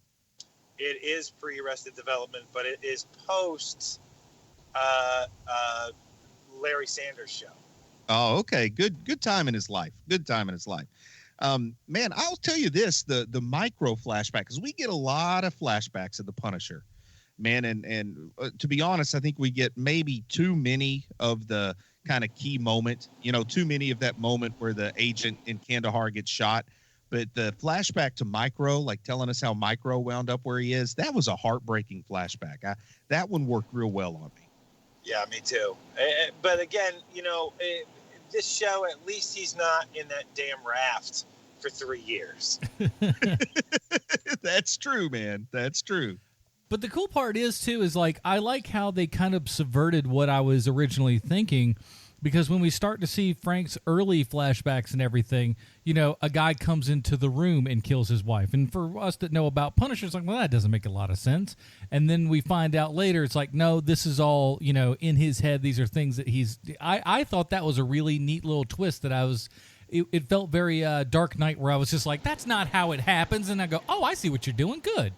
It is pre-Arrested Development, but it is post Larry Sanders Show. Oh, okay. Good time in his life. Man, I'll tell you this, the micro flashback, because we get a lot of flashbacks of the Punisher, man. And to be honest, I think we get maybe too many of the kind of key moment, too many of that moment where the agent in Kandahar gets shot. But the flashback to Micro, like telling us how Micro wound up where he is, that was a heartbreaking flashback. That one worked real well on me. Yeah, me too. But again, this show, at least he's not in that damn raft for 3 years. That's true, man. That's true. But the cool part is, too, is like, I like how they kind of subverted what I was originally thinking, because when we start to see Frank's early flashbacks and everything, a guy comes into the room and kills his wife. And for us that know about Punisher, it's like, well, that doesn't make a lot of sense. And then we find out later, it's like, no, this is all, in his head. These are things that I thought that was a really neat little twist that it felt very Dark Knight, where I was just like, that's not how it happens. And I go, oh, I see what you're doing. Good.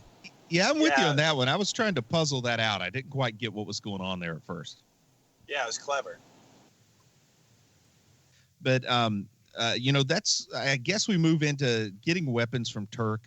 Yeah, I'm with you on that one. I was trying to puzzle that out. I didn't quite get what was going on there at first. Yeah, it was clever. But, I guess we move into getting weapons from Turk.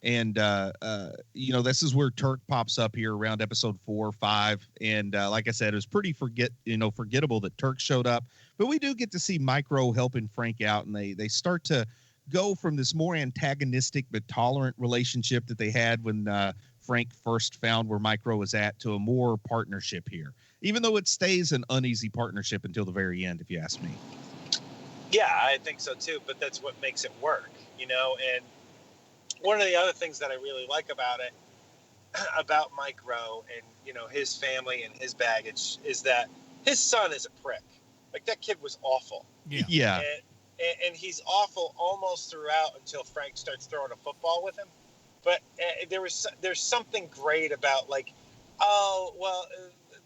And, this is where Turk pops up here around episode 4 or 5. And like I said, it was pretty forgettable that Turk showed up. But we do get to see Micro helping Frank out. And they start to go from this more antagonistic but tolerant relationship that they had when Frank first found where Micro was at to a more partnership here. Even though it stays an uneasy partnership until the very end, if you ask me. Yeah, I think so too, but that's what makes it work, and one of the other things that I really like about it, about Micro and, his family and his baggage, is that his son is a prick. Like, that kid was awful. Yeah. And he's awful almost throughout until Frank starts throwing a football with him. But there's something great about, like,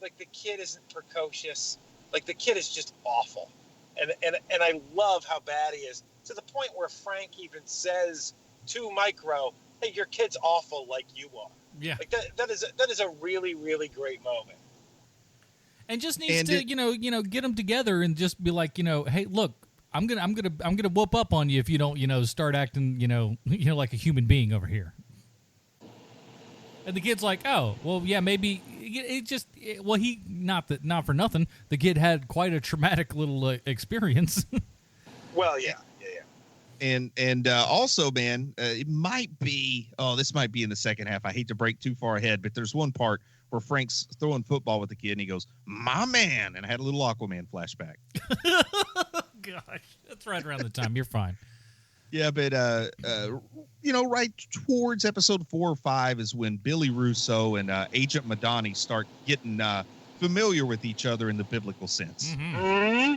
like, the kid isn't precocious. Like, the kid is just awful. And I love how bad he is, to the point where Frank even says to Micro, hey, your kid's awful like you are. Yeah. Like, that is a really, really great moment. And just needs to, get them together and just be like, hey, look, I'm gonna whoop up on you if you don't, start acting, like a human being over here. And the kid's like, oh, well, yeah, maybe not for nothing. The kid had quite a traumatic little experience. Well, yeah. And also, man, it might be, this might be in the second half. I hate to break too far ahead, but there's one part where Frank's throwing football with the kid and he goes, my man. And I had a little Aquaman flashback. Gosh, that's right around the time. You're fine. Yeah, but, right towards episode 4 or 5 is when Billy Russo and Agent Madani start getting familiar with each other in the biblical sense. Mm-hmm.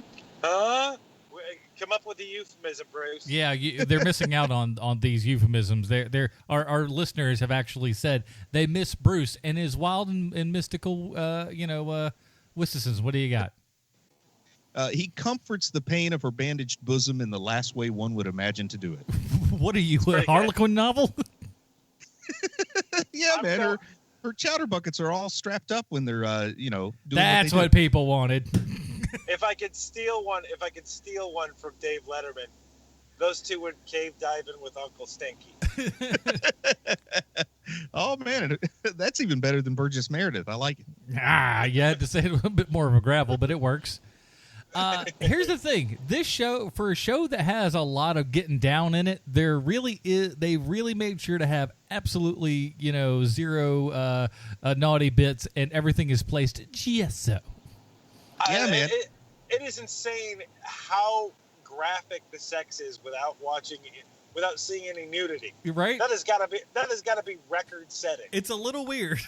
Come up with a euphemism, Bruce. Yeah, they're missing out on these euphemisms. Our listeners have actually said they miss Bruce and his wild and mystical, witticisms. What do you got? He comforts the pain of her bandaged bosom in the last way one would imagine to do it. What are you, a Harlequin novel? Yeah, man. Her chowder buckets are all strapped up when they're, doing That's what people wanted. If I could steal one from Dave Letterman, those two would cave dive in with Uncle Stinky. Oh, man. That's even better than Burgess Meredith. I like it. You had to say it a bit more of a gravel, but it works. Here's the thing. This show, for a show that has a lot of getting down in it, they really made sure to have absolutely, zero naughty bits, and everything is placed just so. Yeah, man. It is insane how graphic the sex is without seeing any nudity. You're right. That has got to be record setting. It's a little weird.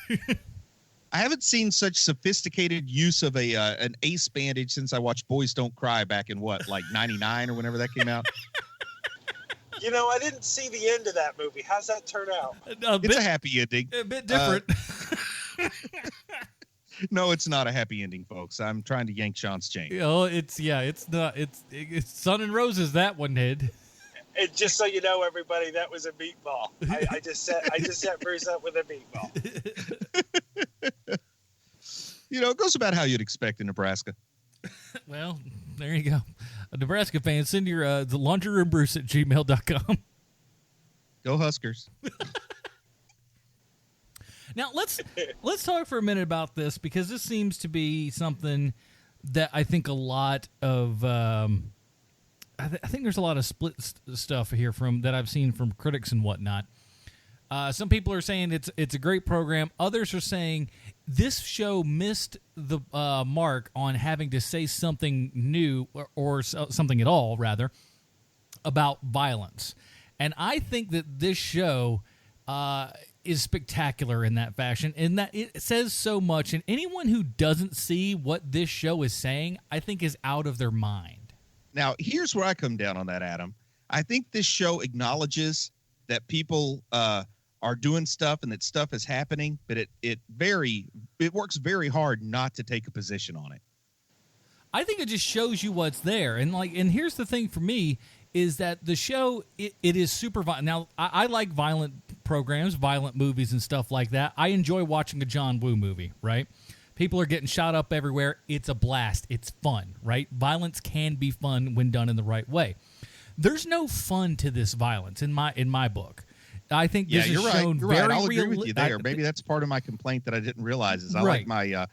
I haven't seen such sophisticated use of an ace bandage since I watched Boys Don't Cry back in like 99 or whenever that came out. I didn't see the end of that movie. How's that turn out? It's a happy ending. A bit different. No, it's not a happy ending, folks. I'm trying to yank Sean's chain. It's not. It's Sun and Roses, that one did. And just so you know, everybody, that was a meatball. I just set Bruce up with a meatball. It goes about how you'd expect in Nebraska. Well, there you go. A Nebraska fan, send your the laundryroom@gmail.com. Go Huskers. Now let's talk for a minute about this, because this seems to be something that I think a lot of I think there's a lot of split stuff here that I've seen from critics and whatnot. Some people are saying it's a great program. Others are saying this show missed the mark on having to say something new or something at all, rather, about violence. And I think that this show is spectacular in that fashion, in that it says so much. And anyone who doesn't see what this show is saying, I think, is out of their mind. Now, here's where I come down on that, Adam. I think this show acknowledges that people are doing stuff and that stuff is happening, but it works very hard not to take a position on it. I think it just shows you what's there. And here's the thing for me is that the show, it is super violent. Now, I like violent programs, violent movies and stuff like that. I enjoy watching a John Woo movie, right? People are getting shot up everywhere. It's a blast. It's fun, right? Violence can be fun when done in the right way. There's no fun to this violence in my book. I think this is shown You're right. I'll agree with you there. Maybe that's part of my complaint that I didn't realize is I like my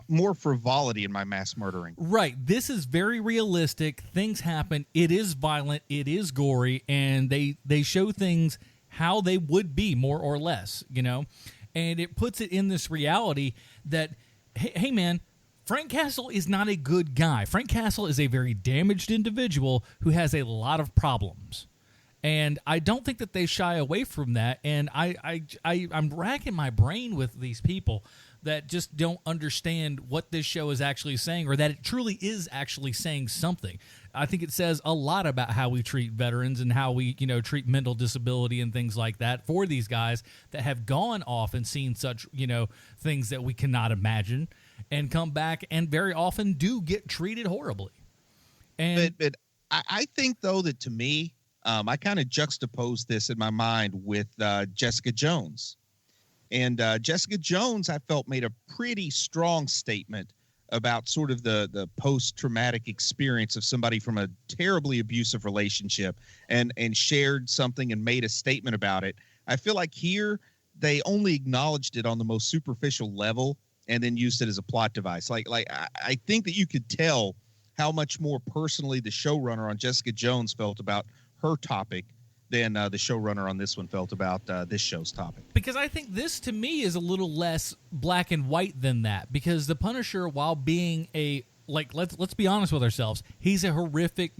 more frivolity in my mass murdering. Right. This is very realistic. Things happen. It is violent. It is gory, and they show things how they would be, more or less, and it puts it in this reality that, hey man, Frank Castle is not a good guy. Frank Castle is a very damaged individual who has a lot of problems. And I don't think that they shy away from that. And I'm racking my brain with these people that just don't understand what this show is actually saying, or that it truly is actually saying something. I think it says a lot about how we treat veterans and how we, treat mental disability and things like that for these guys that have gone off and seen such, things that we cannot imagine and come back and very often do get treated horribly. And but I think, though, that to me, I kind of juxtapose this in my mind with Jessica Jones. And Jessica Jones, I felt, made a pretty strong statement about sort of the post-traumatic experience of somebody from a terribly abusive relationship and shared something and made a statement about it. I feel like here they only acknowledged it on the most superficial level and then used it as a plot device. I think that you could tell how much more personally the showrunner on Jessica Jones felt about her topic than the showrunner on this one felt about this show's topic. Because I think this, to me, is a little less black and white than that. Because the Punisher, while being let's be honest with ourselves, he's a horrific,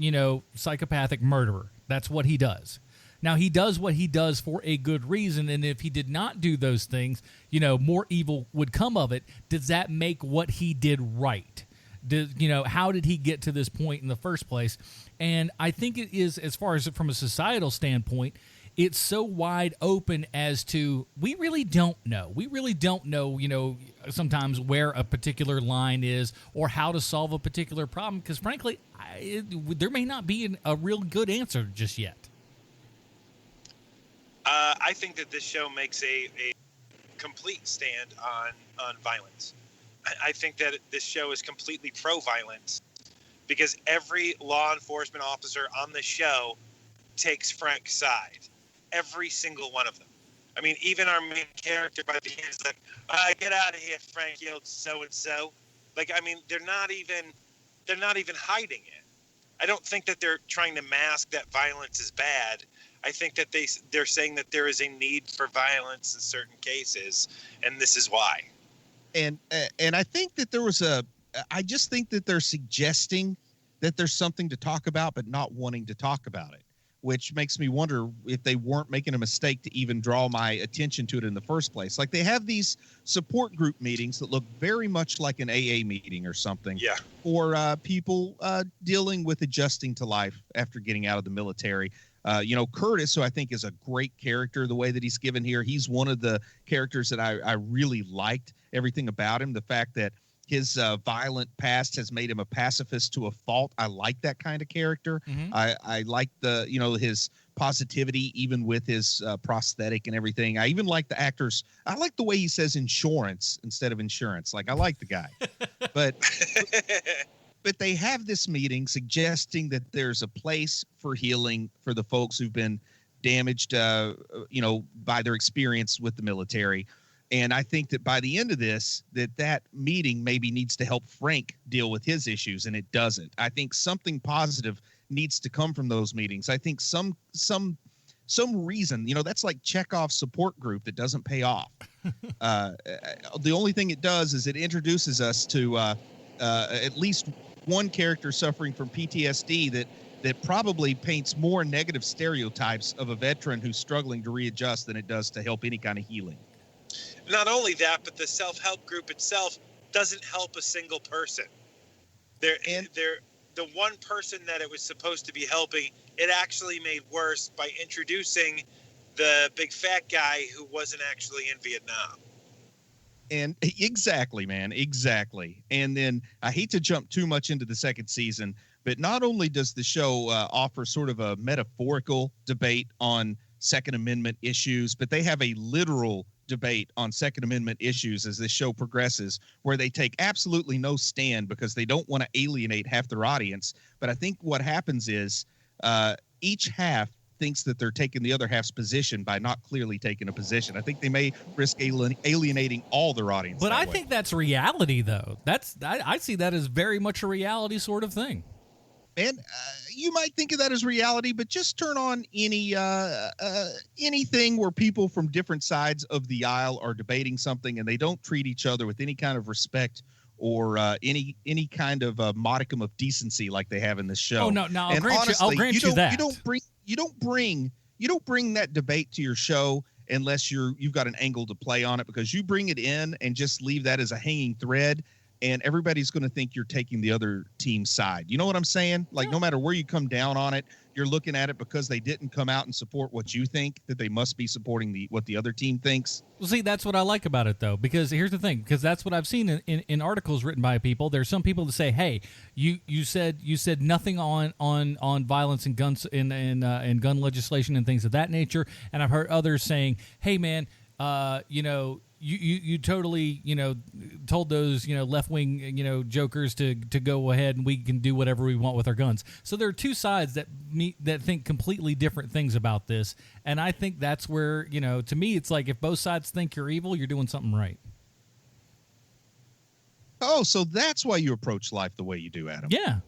psychopathic murderer. That's what he does. Now, he does what he does for a good reason, and if he did not do those things, more evil would come of it. Does that make what he did right? How did he get to this point in the first place? And I think it is, as far as from a societal standpoint, it's so wide open as to, we really don't know. We really don't know, sometimes where a particular line is or how to solve a particular problem, because frankly, there may not be a real good answer just yet. I think that this show makes a complete stand on violence. I think that this show is completely pro-violence because every law enforcement officer on the show takes Frank's side. Every single one of them. I mean, even our main character by the end is like, get out of here, Frank, yelled so-and-so. They're not even hiding it. I don't think that they're trying to mask that violence is bad. I think that they're saying that there is a need for violence in certain cases, and this is why. And I think that I just think that they're suggesting that there's something to talk about, but not wanting to talk about it, which makes me wonder if they weren't making a mistake to even draw my attention to it in the first place. Like, they have these support group meetings that look very much like an AA meeting or something. Yeah. For people dealing with adjusting to life after getting out of the military. Curtis, who I think is a great character, the way that he's given here, he's one of the characters that I really liked. Everything about him, the fact that his violent past has made him a pacifist to a fault. I like that kind of character. Mm-hmm. I like his positivity, even with his prosthetic and everything. I even like the actors. I like the way he says insurance instead of insurance. Like, I like the guy. But they have this meeting suggesting that there's a place for healing for the folks who've been damaged, by their experience with the military. And I think that by the end of this, that meeting maybe needs to help Frank deal with his issues, and it doesn't. I think something positive needs to come from those meetings. I think some reason, that's like Chekhov's support group that doesn't pay off. The only thing it does is it introduces us to at least one character suffering from PTSD that probably paints more negative stereotypes of a veteran who's struggling to readjust than it does to help any kind of healing. Not only that, but the self-help group itself doesn't help a single person. The one person that it was supposed to be helping, it actually made worse by introducing the big fat guy who wasn't actually in Vietnam. And exactly, man, exactly. And then I hate to jump too much into the second season, but not only does the show offer sort of a metaphorical debate on Second Amendment issues, but they have a literal debate on Second Amendment issues as this show progresses, where they take absolutely no stand because they don't want to alienate half their audience. But I think what happens is each half thinks that they're taking the other half's position by not clearly taking a position. I think they may risk alienating all their audience. But I think that's reality, though. I see that as very much a reality sort of thing. And you might think of that as reality, but just turn on anything where people from different sides of the aisle are debating something and they don't treat each other with any kind of respect or any kind of modicum of decency like they have in this show. Oh no, I'll grant you that. You don't bring that debate to your show unless you've got an angle to play on it, because you bring it in and just leave that as a hanging thread, and everybody's going to think you're taking the other team's side. You know what I'm saying? Like, no matter where you come down on it, you're looking at it because they didn't come out and support what you think, that they must be supporting what the other team thinks. Well, see, that's what I like about it, though, because here's the thing, because that's what I've seen in articles written by people. There's some people that say, hey, you said nothing on violence and guns and gun legislation and things of that nature, and I've heard others saying, hey, man, You totally, told those, left-wing, jokers to go ahead and we can do whatever we want with our guns. So there are two sides that think completely different things about this. And I think that's where, to me, it's like if both sides think you're evil, you're doing something right. Oh, so that's why you approach life the way you do, Adam. Yeah.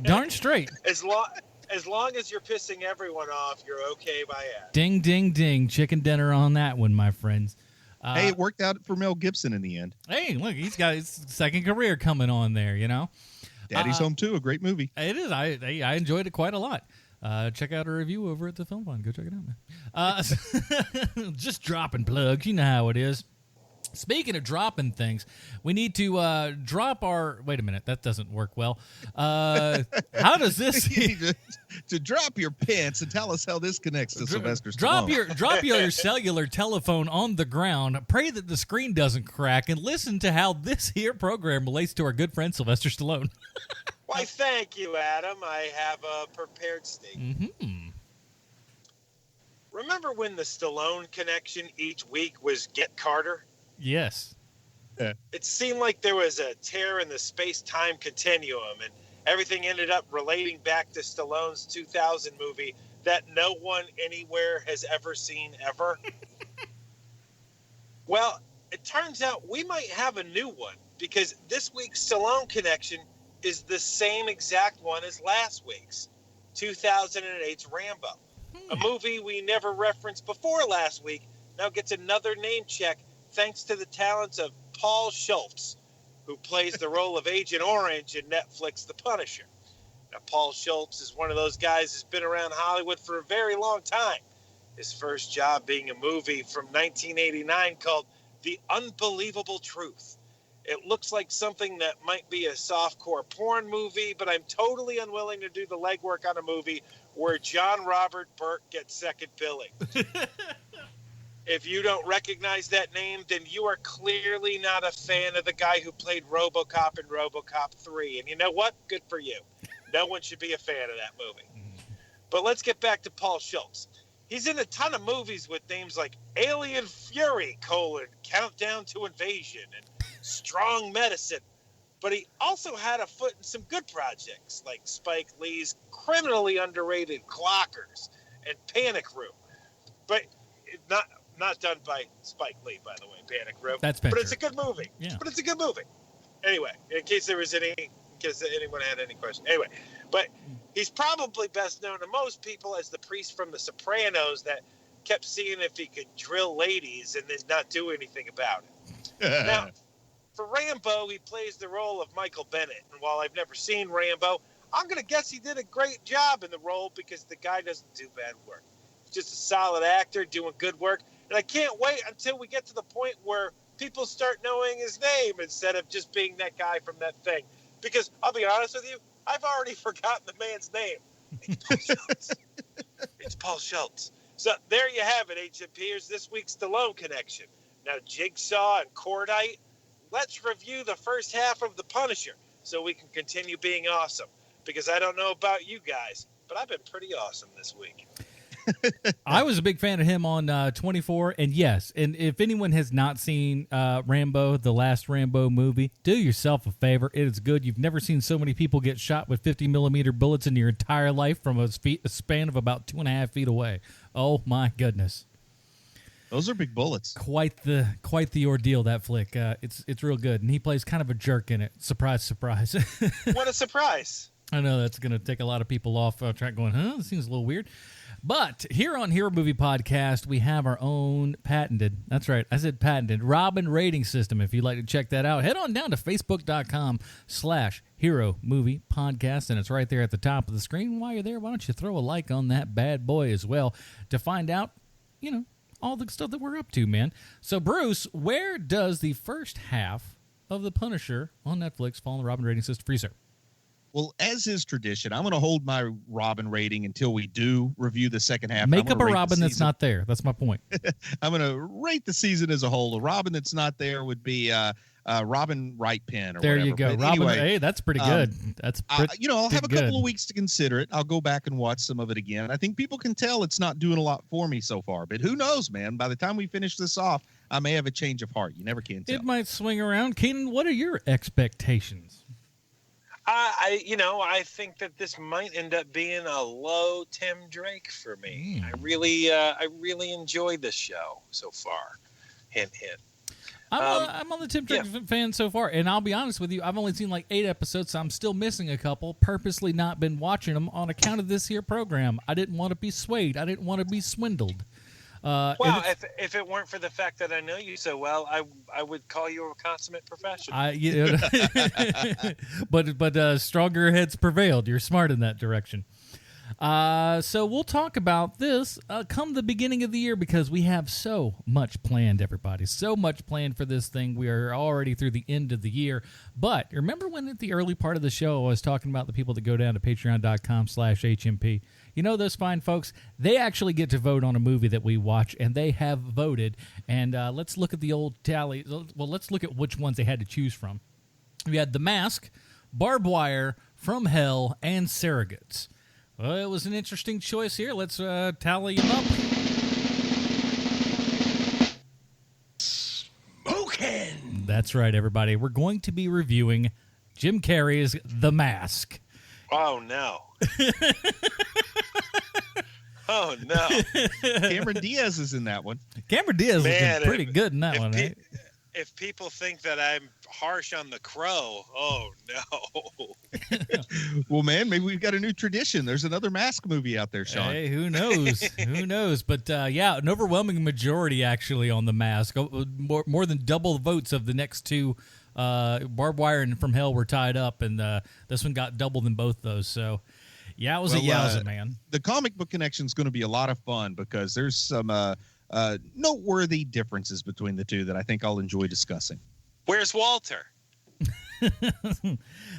Darn straight. As long as you're pissing everyone off, you're okay by it. Ding, ding, ding. Chicken dinner on that one, my friends. Hey, it worked out for Mel Gibson in the end. Hey, look, he's got his second career coming on there, Daddy's Home 2, a great movie. It is. I enjoyed it quite a lot. Check out a review over at the Film Fund. Go check it out, man. Just dropping plugs. You know how it is. Speaking of dropping things, we need to drop our... Wait a minute, that doesn't work well. How does this... You need to drop your pants and tell us how this connects to Sylvester Stallone. Drop your cellular telephone on the ground, pray that the screen doesn't crack, and listen to how this here program relates to our good friend Sylvester Stallone. Why, thank you, Adam. I have a prepared statement. Mm-hmm. Remember when the Stallone connection each week was Get Carter? Yes. It seemed like there was a tear in the space-time continuum, and everything ended up relating back to Stallone's 2000 movie that no one anywhere has ever seen ever. Well, it turns out we might have a new one, because this week's Stallone connection is the same exact one as last week's, 2008's Rambo. A movie we never referenced before last week now gets another name check thanks to the talents of Paul Schultz, who plays the role of Agent Orange in Netflix The Punisher. Now, Paul Schultz is one of those guys who's been around Hollywood for a very long time. His first job being a movie from 1989 called The Unbelievable Truth. It looks like something that might be a softcore porn movie, but I'm totally unwilling to do the legwork on a movie where John Robert Burke gets second billing. If you don't recognize that name, then you are clearly not a fan of the guy who played RoboCop in RoboCop 3. And you know what? Good for you. No one should be a fan of that movie. But let's get back to Paul Schultz. He's in a ton of movies with names like Alien Fury, Countdown to Invasion, and Strong Medicine. But he also had a foot in some good projects like Spike Lee's criminally underrated Clockers and Panic Room. But not done by Spike Lee, by the way, Panic Room. That's But it's a good movie. Yeah. But it's a good movie. Anyway, in case anyone had any questions. Anyway, but he's probably best known to most people as the priest from The Sopranos that kept seeing if he could drill ladies and then not do anything about it. Now, for Rambo, he plays the role of Michael Bennett. And while I've never seen Rambo, I'm going to guess he did a great job in the role because the guy doesn't do bad work. He's just a solid actor doing good work. And I can't wait until we get to the point where people start knowing his name instead of just being that guy from that thing. Because I'll be honest with you, I've already forgotten the man's name. It's Paul Schultz. It's Paul Schultz. So there you have it, HMPers. This week's Stallone connection. Now, Jigsaw and Cordite, let's review the first half of The Punisher so we can continue being awesome. Because I don't know about you guys, but I've been pretty awesome this week. I was a big fan of him on 24, and yes, and if anyone has not seen Rambo, the last Rambo movie, do yourself a favor. It is good. You've never seen so many people get shot with 50-millimeter bullets in your entire life from a span of about 2.5 feet away. Oh my goodness, those are big bullets. Quite the ordeal, that flick. It's real good, and he plays kind of a jerk in it. Surprise, surprise. What a surprise! I know that's going to take a lot of people off track going, this seems a little weird. But here on Hero Movie Podcast, we have our own patented, that's right, I said patented, Robin rating system. If you'd like to check that out, head on down to facebook.com/Hero Movie Podcast, and it's right there at the top of the screen. While you're there, why don't you throw a like on that bad boy as well to find out, all the stuff that we're up to, man. So, Bruce, where does the first half of The Punisher on Netflix fall on the Robin rating system for you, sir? Well, as is tradition, I'm going to hold my Robin rating until we do review the second half. Make up a Robin that's not there. That's my point. I'm going to rate the season as a whole. A Robin that's not there would be Robin Right Pen or there whatever. You go. But Robin, anyway, hey, that's pretty good. That's I'll have a couple good. of weeks to consider it. I'll go back and watch some of it again. I think people can tell it's not doing a lot for me so far, but who knows, man? By the time we finish this off, I may have a change of heart. You never can tell. It might swing around. Keenan, what are your expectations? I think that this might end up being a low Tim Drake for me. I really enjoyed this show so far. Hint, hint. I'm on the Tim Drake fan so far, and I'll be honest with you, I've only seen like 8 episodes, so I'm still missing a couple. Purposely not been watching them on account of this here program. I didn't want to be swayed. I didn't want to be swindled. If it weren't for the fact that I know you so well, I would call you a consummate professional. But stronger heads prevailed. You're smart in that direction. So we'll talk about this come the beginning of the year because we have so much planned, everybody. So much planned for this thing. We are already through the end of the year. But remember when at the early part of the show I was talking about the people that go down to patreon.com/HMP? You know those fine folks? They actually get to vote on a movie that we watch, and they have voted. And let's look at the old tally. Well, let's look at which ones they had to choose from. We had The Mask, Barbed Wire, From Hell, and Surrogates. Well, it was an interesting choice here. Let's tally them up. Smoking! That's right, everybody. We're going to be reviewing Jim Carrey's The Mask. Oh, no. Oh, no. Cameron Diaz is in that one. Cameron Diaz is pretty good in that one, right? If people think that I'm harsh on the Crow, oh, no. Well, man, maybe we've got a new tradition. There's another Mask movie out there, Sean. Hey, who knows? Who knows? But, an overwhelming majority, actually, on The Mask. More than double the votes of the next two. Barbed Wire and From Hell were tied up, and this one got double than both those. So, yeah, it was a yowza, man. The comic book connection is going to be a lot of fun because there's some noteworthy differences between the two that I think I'll enjoy discussing. Where's Walter?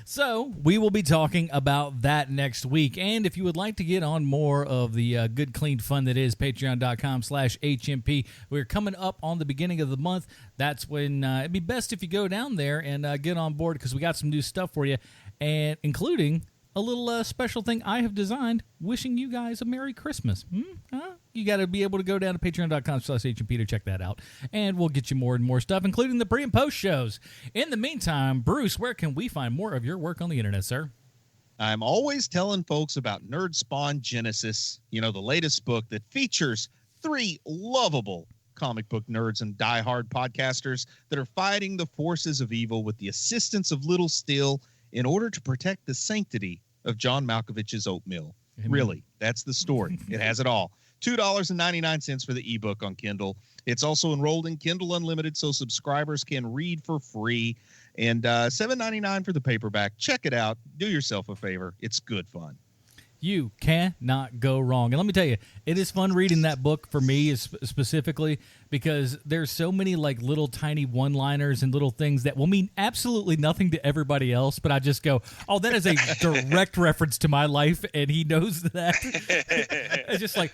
So we will be talking about that next week. And if you would like to get on more of the good, clean fun that is patreon.com/HMP, we're coming up on the beginning of the month. That's when it'd be best if you go down there and get on board because we got some new stuff for you, and including a little special thing I have designed, wishing you guys a Merry Christmas. You got to be able to go down to patreon.com/HMP to check that out. And we'll get you more and more stuff, including the pre- and post shows. In the meantime, Bruce, where can we find more of your work on the internet, sir? I'm always telling folks about Nerd Spawn Genesis, the latest book that features 3 lovable comic book nerds and diehard podcasters that are fighting the forces of evil with the assistance of Little Still in order to protect the sanctity of John Malkovich's oatmeal. Amen. Really, that's the story. It has it all. $2.99 for the ebook on Kindle. It's also enrolled in Kindle Unlimited, so subscribers can read for free. And $7.99 for the paperback. Check it out. Do yourself a favor. It's good fun. You cannot go wrong. And let me tell you, it is fun reading that book for me specifically because there's so many like little tiny one-liners and little things that will mean absolutely nothing to everybody else, but I just go, oh, that is a direct reference to my life, and he knows that. It's just like,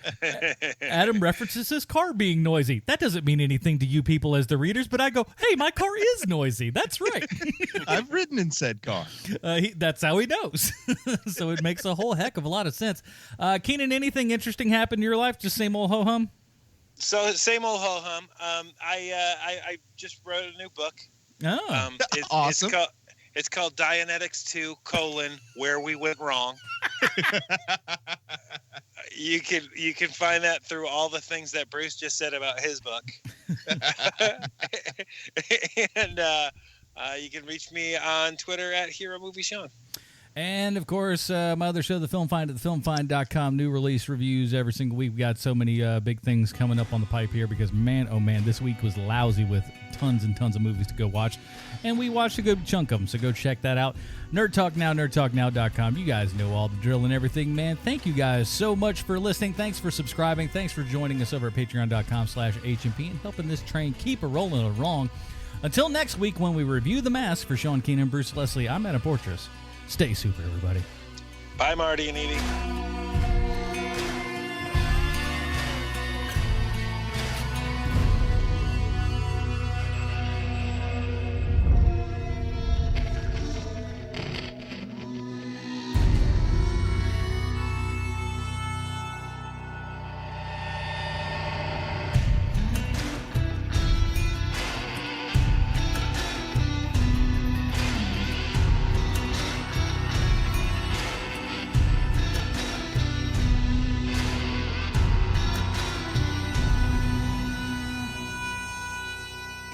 Adam references his car being noisy. That doesn't mean anything to you people as the readers, but I go, hey, my car is noisy. That's right. I've ridden in said car. That's how he knows. So it makes a whole heck of a lot of sense. Keenan, anything interesting happened in your life? Just same old ho-hum? So same old ho-hum. I just wrote a new book. Oh, awesome. It's called Dianetics 2, Where We Went Wrong. You can find that through all the things that Bruce just said about his book. And you can reach me on Twitter at Hero Movie Sean. And, of course, my other show, The Film Find, at thefilmfind.com. New release reviews every single week. We've got so many big things coming up on the pipe here because, man, oh, man, this week was lousy with tons and tons of movies to go watch. And we watched a good chunk of them, so go check that out. Nerd Talk Now, nerdtalknow.com. You guys know all the drill and everything, man. Thank you guys so much for listening. Thanks for subscribing. Thanks for joining us over at patreon.com/HMP and helping this train keep rolling along. Until next week when we review The Mask, for Sean Keenan and Bruce Leslie, I'm Adam Portrais. Stay super, everybody. Bye, Marty and Edie.